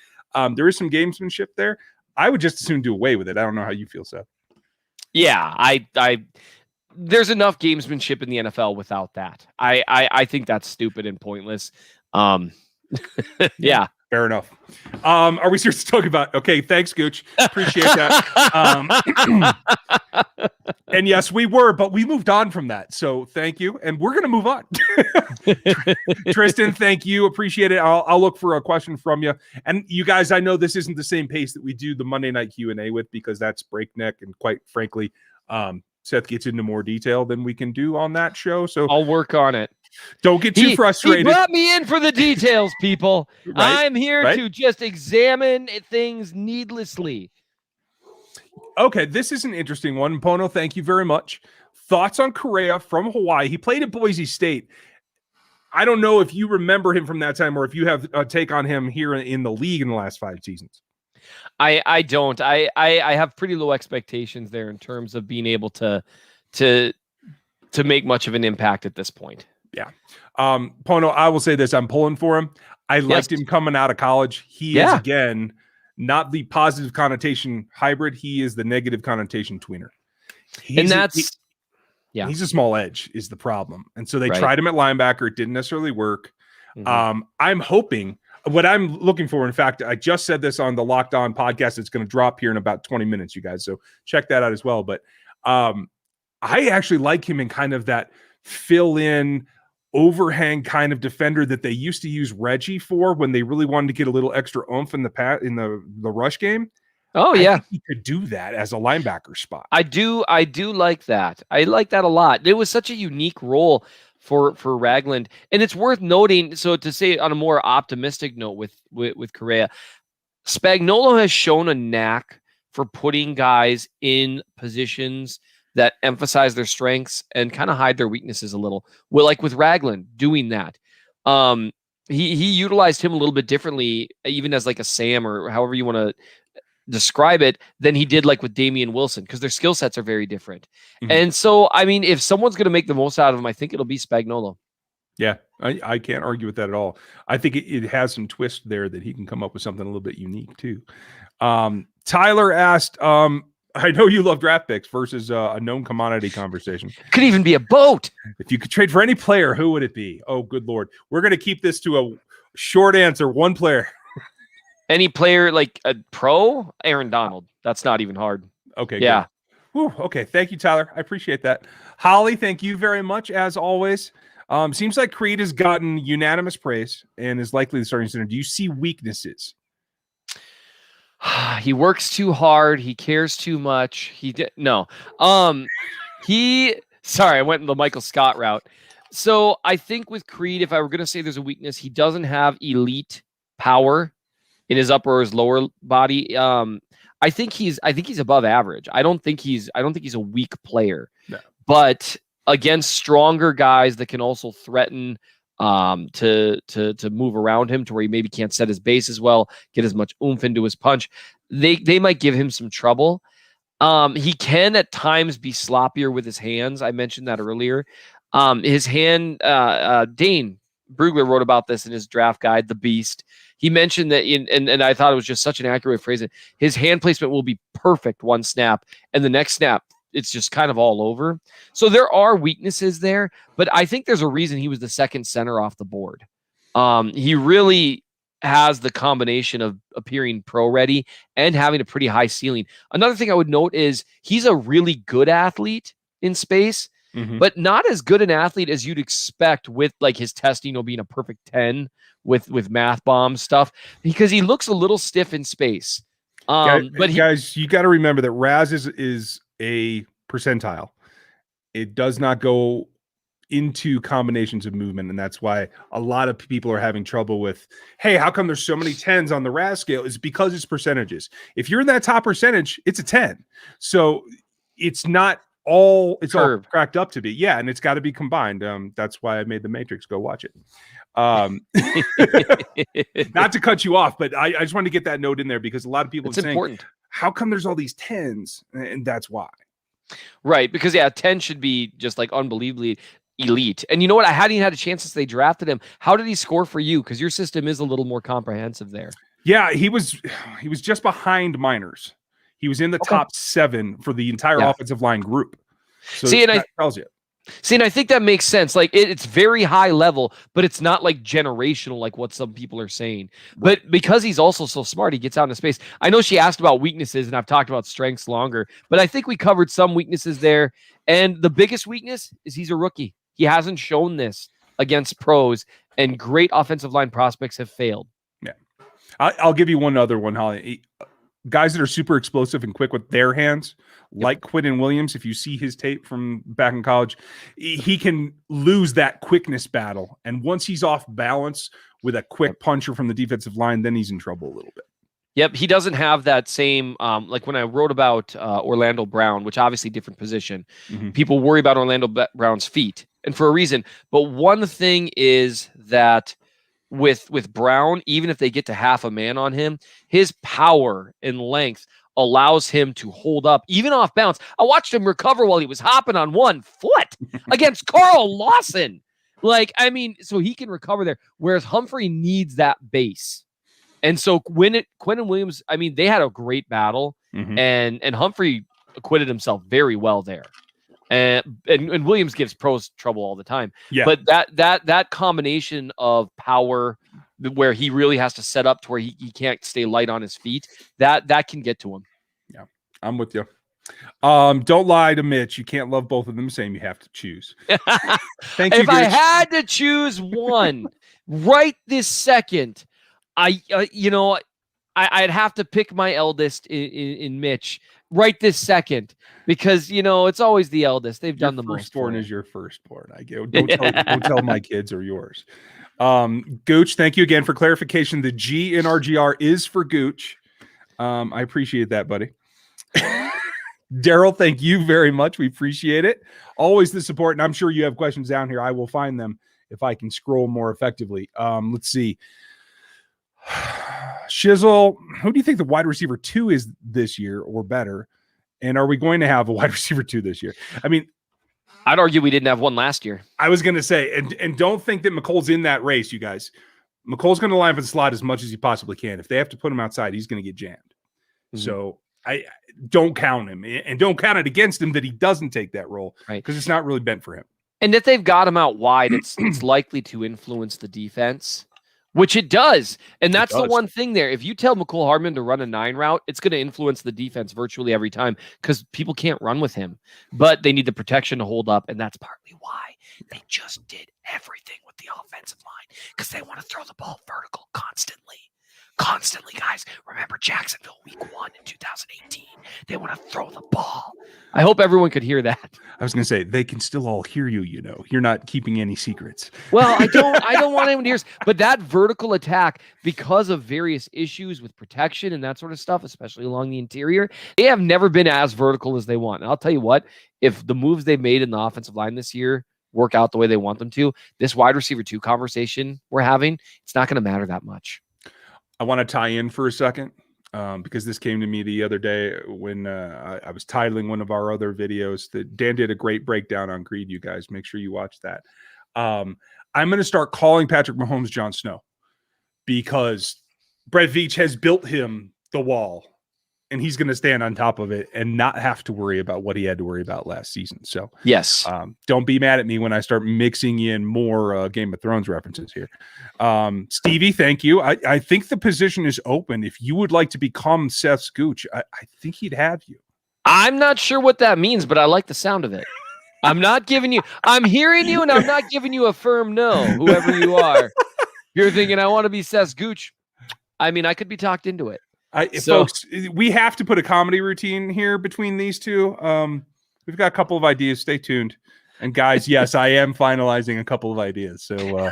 There is some gamesmanship there. I would just as soon do away with it. I don't know how you feel, Seth. Yeah, I there's enough gamesmanship in the NFL without that. I think that's stupid and pointless. Yeah. Fair enough. Are we serious to talk about? Okay, thanks, Gooch. Appreciate that. And yes, we were, but we moved on from that. So thank you. And we're going to move on. Tristan, thank you. Appreciate it. I'll look for a question from you. And you guys, I know this isn't the same pace that we do the Monday night Q&A with because that's breakneck. And quite frankly, Seth gets into more detail than we can do on that show. So I'll work on it. Don't get too frustrated. He brought me in for the details, people. Right? I'm here to just examine things needlessly. Okay, this is an interesting one. Pono, thank you very much. Thoughts on Correa from Hawaii. He played at Boise State. I don't know if you remember him from that time or if you have a take on him here in the league in the last 5 seasons. I don't. I have pretty low expectations there in terms of being able to make much of an impact at this point. Yeah. Pono, I will say this. I'm pulling for him. I liked him coming out of college. He is, again, not the positive connotation hybrid. He is the negative connotation tweener. He's a small edge is the problem. And so they tried him at linebacker. It didn't necessarily work. I'm hoping what I'm looking for. In fact, I just said this on the Locked On podcast. It's going to drop here in about 20 minutes, you guys. So check that out as well. But I actually like him in kind of that fill in overhang kind of defender that they used to use Reggie for when they really wanted to get a little extra oomph in the rush game. Oh yeah, I think he could do that as a linebacker spot. I do like that. I like that a lot. It was such a unique role for Ragland, and it's worth noting. So to say on a more optimistic note with Correa, Spagnuolo has shown a knack for putting guys in positions that emphasize their strengths and kind of hide their weaknesses a little. Well, like with Ragland doing that. He utilized him a little bit differently, even as like a Sam or however you want to describe it, than he did like with Damian Wilson, because their skill sets are very different. And so, I mean, if someone's going to make the most out of him, I think it'll be Spagnuolo. Yeah, I can't argue with that at all. I think it has some twist there that he can come up with something a little bit unique too. Tyler asked, I know you love draft picks versus a known commodity conversation. Could even be a boat. If you could trade for any player, who would it be? Oh, good Lord. We're going to keep this to a short answer. One player. Any player, like a pro? Aaron Donald. That's not even hard. Okay. Yeah. Whew, okay. Thank you, Tyler. I appreciate that. Holly, thank you very much, as always. Seems like Creed has gotten unanimous praise and is likely the starting center. Do you see weaknesses? He works too hard. He cares too much. No. Sorry, I went in the Michael Scott route. So I think with Creed, if I were going to say there's a weakness, he doesn't have elite power in his upper or his lower body. I think he's above average. I don't think he's a weak player. No. But against stronger guys that can also threaten to move around him to where he maybe can't set his base as well, get as much oomph into his punch, they might give him some trouble. He can at times be sloppier with his hands. I mentioned that earlier. His hand, Dane Brugler wrote about this in his draft guide, The Beast. He mentioned that, and I thought it was just such an accurate way of phrasing it. His hand placement will be perfect one snap, and the next snap, it's just kind of all over. So there are weaknesses there, but I think there's a reason he was the second center off the board. He really has the combination of appearing pro-ready and having a pretty high ceiling. Another thing I would note is he's a really good athlete in space, but not as good an athlete as you'd expect with like his testing, being a perfect 10 with math bomb stuff, because he looks a little stiff in space. Guys, you got to remember that Raz is a percentile. It does not go into combinations of movement, and that's why a lot of people are having trouble with, hey, how come there's so many 10s on the Raz scale? It's because it's percentages. If you're in that top percentage, it's a 10. So it's not all cracked up to be. Yeah, and it's got to be combined. That's why I made the Matrix. Go watch it. Not to cut you off, but I just wanted to get that note in there because a lot of people are saying, important. How come there's all these 10s? And that's why. Right, because 10 should be just like unbelievably elite. And you know what? I hadn't had a chance since they drafted him. How did he score for you? Because your system is a little more comprehensive there. Yeah, he was just behind Miners. He was in the top 7 for the entire offensive line group. So that tells you. See, and I think that makes sense. Like it's very high level, but it's not like generational, like what some people are saying. Right. But because he's also so smart, he gets out into space. I know she asked about weaknesses, and I've talked about strengths longer, but I think we covered some weaknesses there. And the biggest weakness is he's a rookie. He hasn't shown this against pros, and great offensive line prospects have failed. Yeah, I'll give you one other one, Holly. Guys that are super explosive and quick with their hands, like Quinnen Williams, if you see his tape from back in college, he can lose that quickness battle. And once he's off balance with a quick puncher from the defensive line, then he's in trouble a little bit. Yep, he doesn't have that same, like when I wrote about Orlando Brown, which obviously different position, people worry about Orlando Brown's feet, and for a reason. But one thing is that with Brown, even if they get to half a man on him, his power and length allows him to hold up even off bounce. I watched him recover while he was hopping on one foot against Carl Lawson. So he can recover there, whereas Humphrey needs that base. And so Quinnen Williams, I mean, they had a great battle, and Humphrey acquitted himself very well there. And Williams gives pros trouble all the time. Yeah. But that combination of power where he really has to set up to where he can't stay light on his feet, that can get to him. Yeah, I'm with you. Don't lie to Mitch. You can't love both of them the same. You have to choose. Thank you. If I had to choose one right this second, I'd have to pick my eldest in Mitch right this second, because it's always the eldest. They've done the most. Firstborn is your firstborn. I get. Don't tell my kids or yours. Gooch, thank you again for clarification. The G in RGR is for Gooch. I appreciate that, buddy. Daryl, thank you very much. We appreciate it. Always the support, and I'm sure you have questions down here. I will find them if I can scroll more effectively. Let's see. Shizzle, who do you think the wide receiver 2 is this year or better? And are we going to have a wide receiver 2 this year? I mean, I'd argue we didn't have one last year. I was going to say, and don't think that McColl's in that race, you guys. McColl's going to line up in the slot as much as he possibly can. If they have to put him outside, he's going to get jammed. So I don't count him, and don't count it against him that he doesn't take that role, right? Because it's not really bent for him. And if they've got him out wide, it's likely to influence the defense, which it does. And that's the one thing there. If you tell McCole Hardman to run a 9 route, it's going to influence the defense virtually every time, because people can't run with him. But they need the protection to hold up, and that's partly why they just did everything with the offensive line, because they want to throw the ball vertical constantly. Constantly, guys. Remember Jacksonville week 1 in 2018. They want to throw the ball. I hope everyone could hear that. I was going to say, they can still all hear you, You're not keeping any secrets. Well, I don't want anyone to hear. But that vertical attack, because of various issues with protection and that sort of stuff, especially along the interior, they have never been as vertical as they want. And I'll tell you what, if the moves they've made in the offensive line this year work out the way they want them to, this wide receiver 2 conversation we're having, it's not going to matter that much. I want to tie in for a second because this came to me the other day when I was titling one of our other videos. That Dan did a great breakdown on greed, you guys. Make sure you watch that. I'm going to start calling Patrick Mahomes Jon Snow, because Brett Veach has built him the wall, and he's going to stand on top of it and not have to worry about what he had to worry about last season. So yes, don't be mad at me when I start mixing in more Game of Thrones references here. Stevie, thank you. I think the position is open. If you would like to become Seth Gooch, I think he'd have you. I'm not sure what that means, but I like the sound of it. I'm hearing you, and I'm not giving you a firm no, whoever you are. You're thinking, I want to be Seth Gooch. I mean, I could be talked into it. Folks, we have to put a comedy routine here between these two. We've got a couple of ideas. Stay tuned. And guys, yes, I am finalizing a couple of ideas. So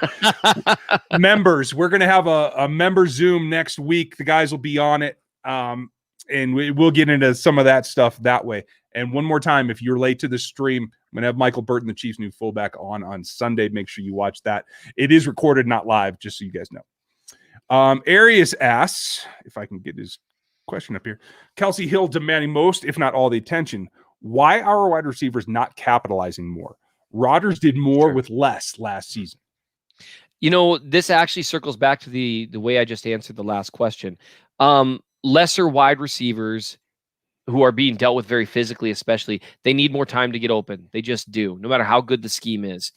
members, we're going to have a member Zoom next week. The guys will be on it. And we'll get into some of that stuff that way. And one more time, if you're late to the stream, I'm going to have Michael Burton, the Chiefs' new fullback, on Sunday. Make sure you watch that. It is recorded, not live, just so you guys know. Arias asks, if I can get his question up here, Kelsey Hill demanding most, if not all, the attention. Why are our wide receivers not capitalizing more? Rodgers did more with less last season. This actually circles back to the way I just answered the last question. Lesser wide receivers who are being dealt with very physically, especially, they need more time to get open. They just do, no matter how good the scheme is.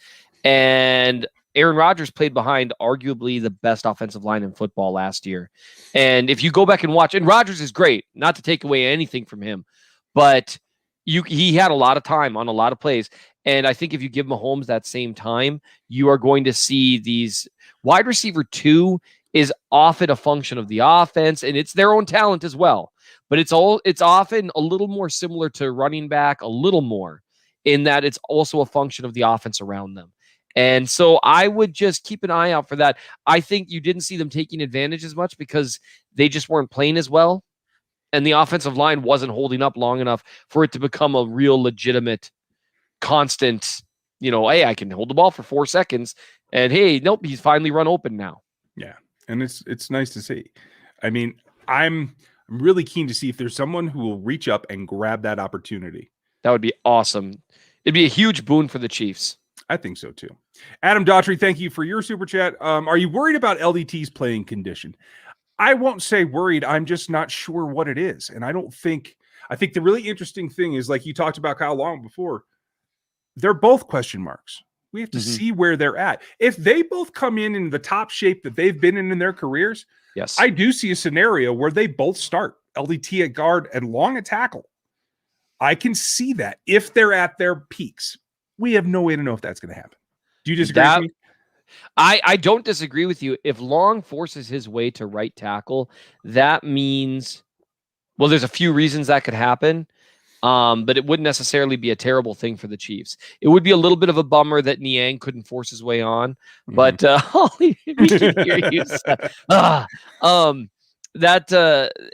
And Aaron Rodgers played behind arguably the best offensive line in football last year. And if you go back and watch, and Rodgers is great, not to take away anything from him, but he had a lot of time on a lot of plays. And I think if you give Mahomes that same time, you are going to see these wide receiver 2 is often a function of the offense, and it's their own talent as well. But it's often a little more similar to running back, a little more, in that it's also a function of the offense around them. And so I would just keep an eye out for that. I think you didn't see them taking advantage as much because they just weren't playing as well. And the offensive line wasn't holding up long enough for it to become a real legitimate, constant, hey, I can hold the ball for 4 seconds. And hey, nope, he's finally run open now. Yeah. And it's nice to see. I mean, I'm really keen to see if there's someone who will reach up and grab that opportunity. That would be awesome. It'd be a huge boon for the Chiefs. I think so too. Adam Daughtry, thank you for your super chat. Are you worried about LDT's playing condition? I won't say worried. I'm just not sure what it is. And I think the really interesting thing is, like you talked about Kyle Long before, they're both question marks. We have to see where they're at. If they both come in the top shape that they've been in their careers, yes, I do see a scenario where they both start LDT at guard and Long at tackle. I can see that if they're at their peaks. We have no way to know if that's going to happen. Do you disagree with me? I don't disagree with you. If Long forces his way to right tackle, that means, well, there's a few reasons that could happen. But it wouldn't necessarily be a terrible thing for the Chiefs. It would be a little bit of a bummer that Niang couldn't force his way on, but we can hear you.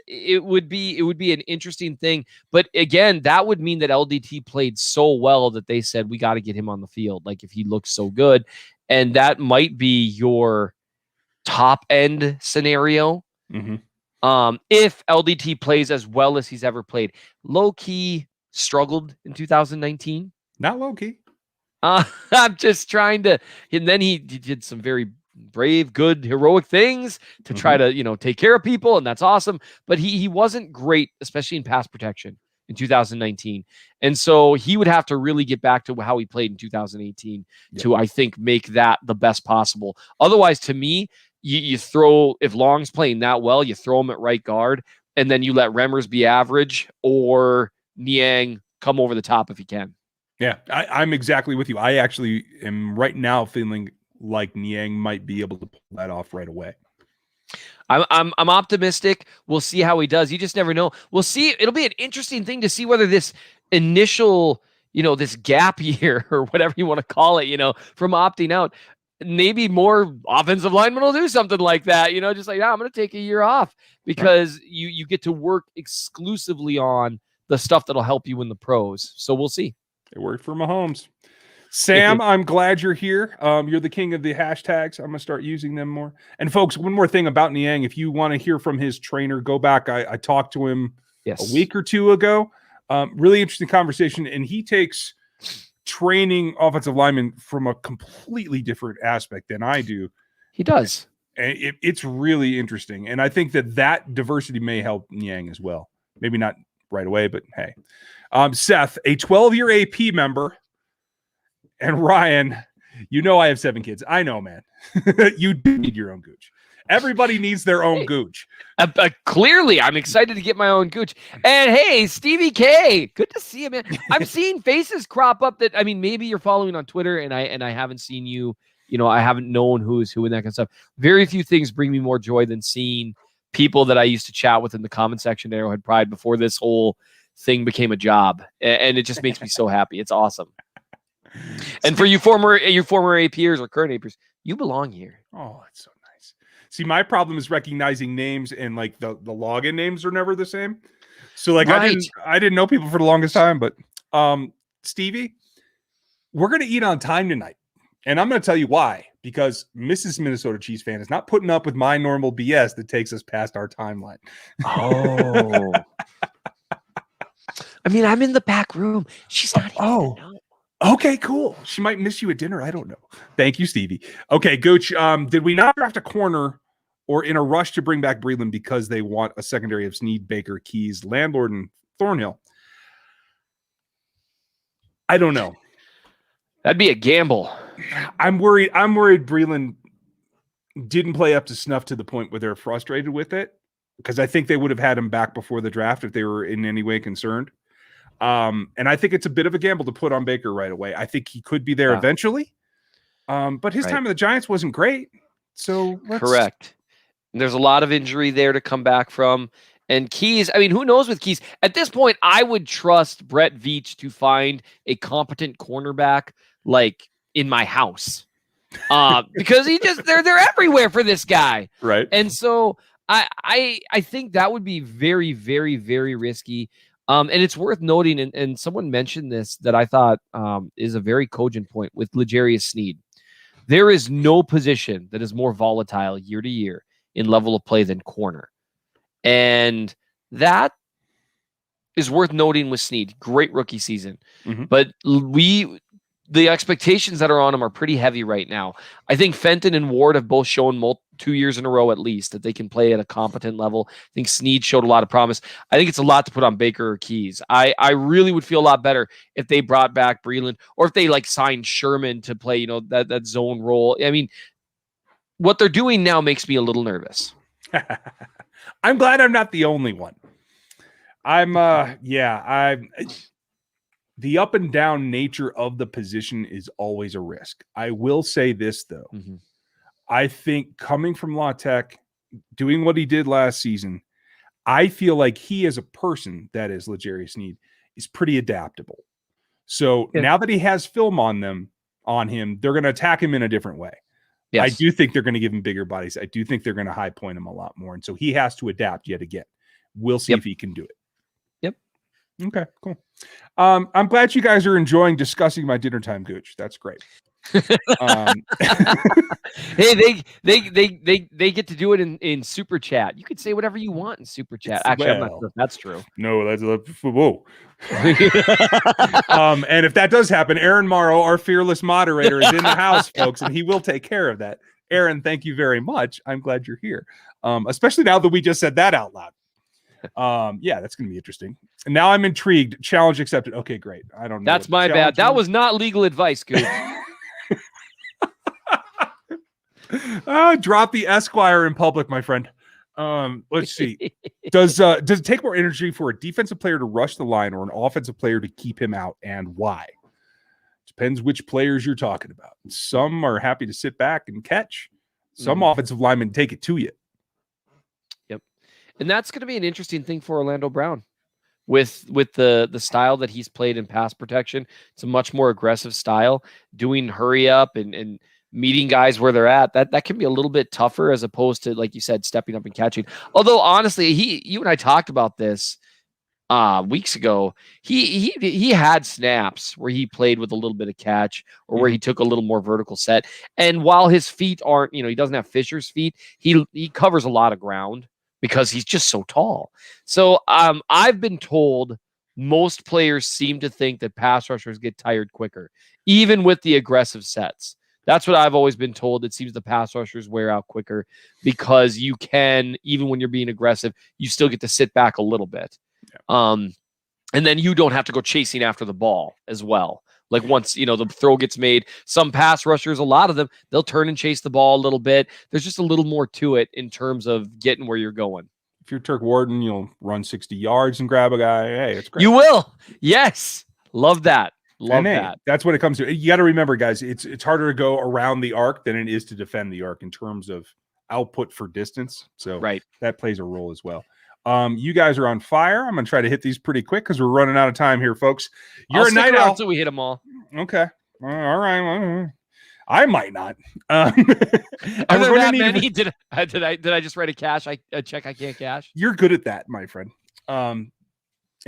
It would be an interesting thing. But again, that would mean that LDT played so well that they said, we got to get him on the field. Like, if he looks so good, and that might be your top end scenario. If LDT plays as well as he's ever played. Low key struggled in 2019. Not low key. I'm just trying to, and then he did some very brave, good, heroic things to try to, take care of people, and that's awesome. But he wasn't great, especially in pass protection in 2019. And so he would have to really get back to how he played in 2018 to, I think, make that the best possible. Otherwise, to me, you throw, if Long's playing that well, you throw him at right guard, and then you let Remmers be average, or Niang come over the top if he can. Yeah, I'm exactly with you. I actually am right now feeling like Niang might be able to pull that off right away. I'm optimistic. We'll see how he does. You just never know. We'll see. It'll be an interesting thing to see whether this initial, this gap year or whatever you want to call it, from opting out, maybe more offensive linemen will do something like that, just like, I'm going to take a year off, because you get to work exclusively on the stuff that'll help you in the pros. So we'll see. It worked for Mahomes. Sam, I'm glad you're here. You're the king of the hashtags. I'm going to start using them more. And folks, one more thing about Niang. If you want to hear from his trainer, go back. I talked to him a week or two ago. Really interesting conversation. And he takes training offensive linemen from a completely different aspect than I do. He does. And it's really interesting. And I think that diversity may help Niang as well. Maybe not right away, but hey. Seth, a 12-year AP member, and Ryan, I have 7 kids. I know, man. You do need your own gooch. Everybody needs their own gooch. Clearly, I'm excited to get my own gooch. And hey, Stevie K, good to see you, man. I'm seeing faces crop up that, maybe you're following on Twitter, and I haven't seen you. I haven't known who's who and that kind of stuff. Very few things bring me more joy than seeing people that I used to chat with in the comment section at Arrowhead Pride before this whole thing became a job, and it just makes me so happy. It's awesome. And for you former APers or current APers, you belong here. Oh, that's so nice. See, my problem is recognizing names, and like the login names are never the same. So like I didn't know people for the longest time, but Stevie, we're gonna eat on time tonight. And I'm gonna tell you why. Because Mrs. Minnesota Chiefs fan is not putting up with my normal BS that takes us past our timeline. Oh. I'm in the back room. She's not even okay, cool. She might miss you at dinner. I don't know. Thank you, Stevie. Okay, Gooch, did we not draft a corner or in a rush to bring back Breland because they want a secondary of Snead, Baker, Keys, Landlord, and Thornhill? I don't know. That'd be a gamble. I'm worried Breland didn't play up to snuff to the point where they're frustrated with it, because I think they would have had him back before the draft if they were in any way concerned. And I think it's a bit of a gamble to put on Baker right away. I think he could be there eventually. But his time in the Giants wasn't great. So correct. There's a lot of injury there to come back from. And Keys, who knows with Keys? At this point, I would trust Brett Veach to find a competent cornerback like in my house. Because they're everywhere for this guy. Right. And so I think that would be very, very, very risky. And it's worth noting, and someone mentioned this that I thought is a very cogent point with L'Jarius Sneed. There is no position that is more volatile year to year in level of play than corner. And that is worth noting with Sneed. Great rookie season. Mm-hmm. But the expectations that are on him are pretty heavy right now. I think Fenton and Ward have both shown 2 years in a row at least that they can play at a competent level. I think Snead showed a lot of promise. I think it's a lot to put on Baker or Keys. I really would feel a lot better if they brought back Breland, or if they like signed Sherman to play, that zone role. I mean, what they're doing now makes me a little nervous. I'm glad I'm not the only one. The up and down nature of the position is always a risk. I will say this, though. Mm-hmm. I think coming from La Tech, doing what he did last season, I feel like he as a person, that is L'Jarius Sneed, is pretty adaptable. So now that he has film on him, they're going to attack him in a different way. Yes. I do think they're going to give him bigger bodies. I do think they're going to high point him a lot more. And so he has to adapt yet again. We'll see if he can do it. Okay, cool. I'm glad you guys are enjoying discussing my dinner time gooch. That's great. Hey, they get to do it in super chat. You could say whatever you want in super chat. Actually, I'm not sure if that's true. No, that's whoa. And if that does happen, Aaron Morrow, our fearless moderator, is in the house, folks, and he will take care of that. Aaron, thank you very much. I'm glad you're here. Especially now that we just said that out loud. That's gonna be interesting. And now I'm intrigued. Challenge accepted. Okay, great. I don't know. That's my bad. That was not legal advice, Goose. Drop the Esquire in public, my friend. Let's see. Does it take more energy for a defensive player to rush the line or an offensive player to keep him out, and why? Depends which players you're talking about. Some are happy to sit back and catch. Some offensive linemen take it to you. And that's going to be an interesting thing for Orlando Brown with the style that he's played in pass protection. It's a much more aggressive style, doing hurry up and meeting guys where they're at. That can be a little bit tougher as opposed to, like you said, stepping up and catching. Although honestly, you and I talked about this weeks ago. He had snaps where he played with a little bit of catch or where he took a little more vertical set. And while his feet aren't, he doesn't have Fisher's feet, he covers a lot of ground, because he's just so tall. So I've been told most players seem to think that pass rushers get tired quicker, even with the aggressive sets. That's what I've always been told. It seems the pass rushers wear out quicker because you can, even when you're being aggressive, you still get to sit back a little bit. Yeah. And then you don't have to go chasing after the ball as well. Like once, the throw gets made, some pass rushers, a lot of them, they'll turn and chase the ball a little bit. There's just a little more to it in terms of getting where you're going. If you're Turk Warden, you'll run 60 yards and grab a guy. Hey, it's great. You will. Yes. Love that. Love that. That's what it comes to. You got to remember, guys, it's harder to go around the arc than it is to defend the arc in terms of output for distance. So that plays a role as well. You guys are on fire. I'm going to try to hit these pretty quick because we're running out of time here, folks. You're a night owl. Until we hit them all. Okay. All right. I might not. Are there that many? Did I just write a check I can't cash? You're good at that, my friend.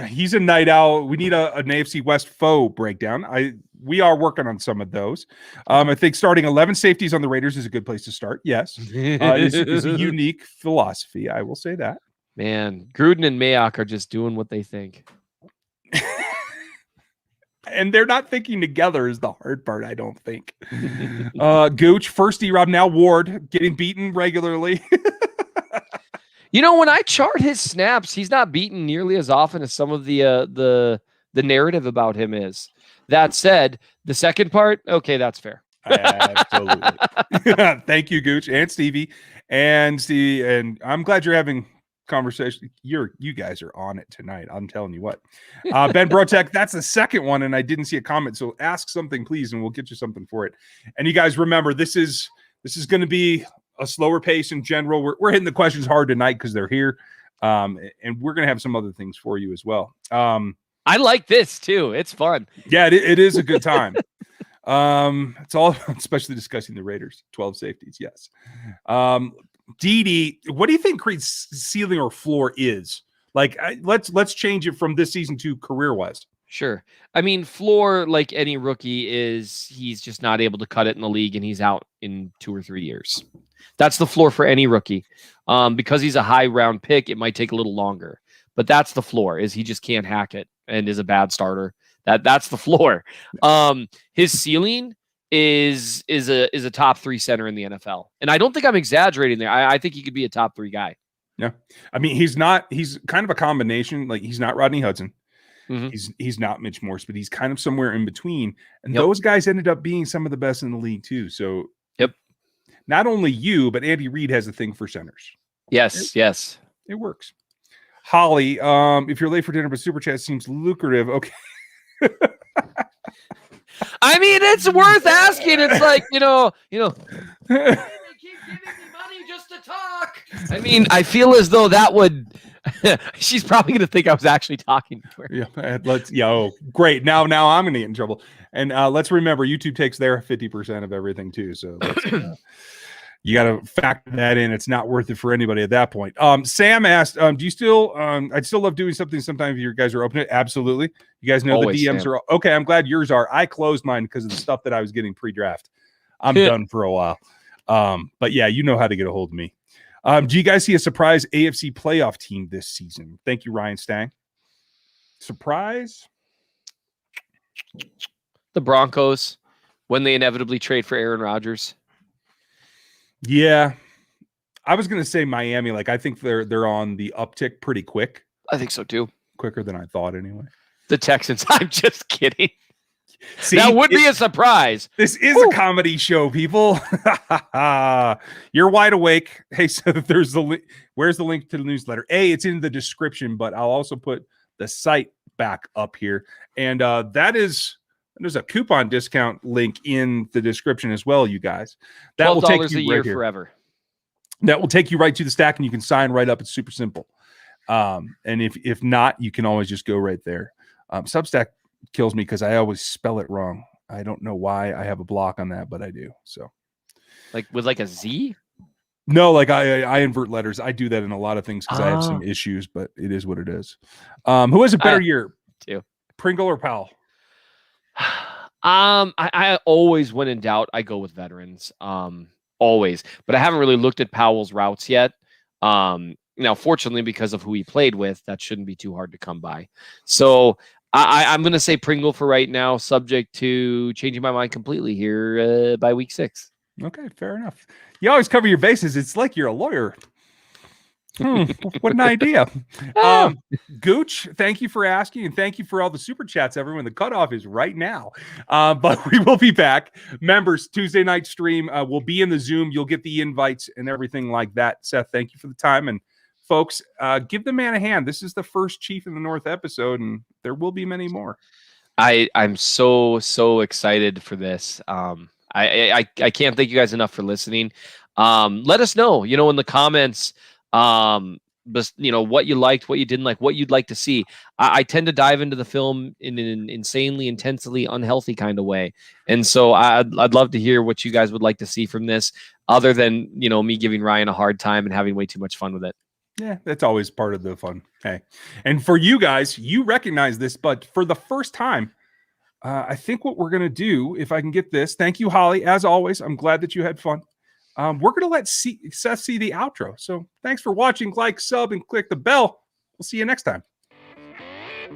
He's a night owl. We need an AFC West foe breakdown. We are working on some of those. I think starting 11 safeties on the Raiders is a good place to start. Yes. It's a unique philosophy. I will say that. Man, Gruden and Mayock are just doing what they think. And they're not thinking together is the hard part, I don't think. Gooch, first D-Rob, now Ward, getting beaten regularly. When I chart his snaps, he's not beaten nearly as often as some of the narrative about him is. That said, the second part, okay, that's fair. Absolutely. Thank you, Gooch and Stevie. And I'm glad you're having conversation. You guys are on it tonight. I'm telling you what. Ben Brotek, that's the second one, and I didn't see a comment. So ask something, please, and we'll get you something for it. And you guys remember, this is going to be a slower pace in general. We're hitting the questions hard tonight because they're here. And we're going to have some other things for you as well. I like this too. It's fun. Yeah, it is a good time. It's all about especially discussing the Raiders, 12 safeties. Yes. Dede, what do you think Creed's ceiling or floor is? Like, let's change it from this season to career-wise. Sure. I mean, floor, like any rookie, he's just not able to cut it in the league, and he's out in 2 or 3 years. That's the floor for any rookie. Because he's a high-round pick, it might take a little longer. But that's the floor, is he just can't hack it and is a bad starter. That's the floor. His ceiling is a top 3 center in the NFL. And I don't think I'm exaggerating there. I think he could be a top 3 guy. Yeah. I mean, he's kind of a combination. Like, he's not Rodney Hudson. Mm-hmm. He's not Mitch Morris, but he's kind of somewhere in between. And those guys ended up being some of the best in the league too. So not only you, but Andy Reid has a thing for centers. Yes. It works. Holly, if you're late for dinner, but Super Chat seems lucrative. Okay. I mean, it's worth asking. It's like, you know, they keep giving me money just to talk. I mean, I feel as though that would, she's probably going to think I was actually talking to her. Yeah. Great. Now I'm going to get in trouble. And let's remember, YouTube takes their 50% of everything too. So you got to factor that in. It's not worth it for anybody at that point. Sam asked, do you still, I'd still love doing something sometime if you guys are open. Absolutely. You guys know always, the DMs Sam. Are okay. I'm glad yours are. I closed mine because of the stuff that I was getting pre-draft. I'm done for a while. But yeah, you know how to get a hold of me. Do you guys see a surprise AFC playoff team this season? Thank you, Ryan Stang. Surprise? The Broncos, when they inevitably trade for Aaron Rodgers. Yeah, I was going to say Miami. Like, I think they're on the uptick pretty quick. I think so too. Quicker than I thought, anyway. The Texans. I'm just kidding. See, that would be a surprise. This is a comedy show, people. You're wide awake. Hey, so there's the link. Where's the link to the newsletter? It's in the description, but I'll also put the site back up here. And there's a coupon discount link in the description as well, you guys. That will take you a year forever. That will take you right to the stack, and you can sign right up. It's super simple. And if not, you can always just go right there. Substack kills me because I always spell it wrong. I don't know why I have a block on that, but I do. So, like with like a Z? No, like I invert letters. I do that in a lot of things because I have some issues, but it is what it is. Who has a better year? Too. Pringle or Powell? I always, when in doubt, I go with veterans. Always, but I haven't really looked at Powell's routes yet. Now, fortunately, because of who he played with, that shouldn't be too hard to come by. So I'm going to say Pringle for right now, subject to changing my mind completely here by week 6. Okay, fair enough. You always cover your bases. It's like you're a lawyer. What an idea. Gooch, thank you for asking, and thank you for all the super chats, everyone. The cutoff is right now. But we will be back. Members, Tuesday night stream will be in the Zoom. You'll get the invites and everything like that. Seth, thank you for the time. And folks, give the man a hand. This is the first Chief in the North episode, and there will be many more. I'm so excited for this. I can't thank you guys enough for listening. Let us know, in the comments, but what you liked, what you didn't like, what you'd like to see. I tend to dive into the film in an insanely, intensely unhealthy kind of way. And so I'd love to hear what you guys would like to see from this, other than, me giving Ryan a hard time and having way too much fun with it. Yeah, that's always part of the fun. Hey, and for you guys, you recognize this, but for the first time, I think what we're going to do, if I can get this, thank you, Holly. As always, I'm glad that you had fun. We're going to let Seth see the outro. So thanks for watching. Like, sub, and click the bell. We'll see you next time.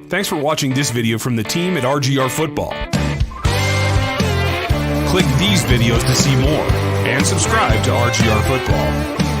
Thanks for watching this video from the team at RGR Football. Click these videos to see more and subscribe to RGR Football.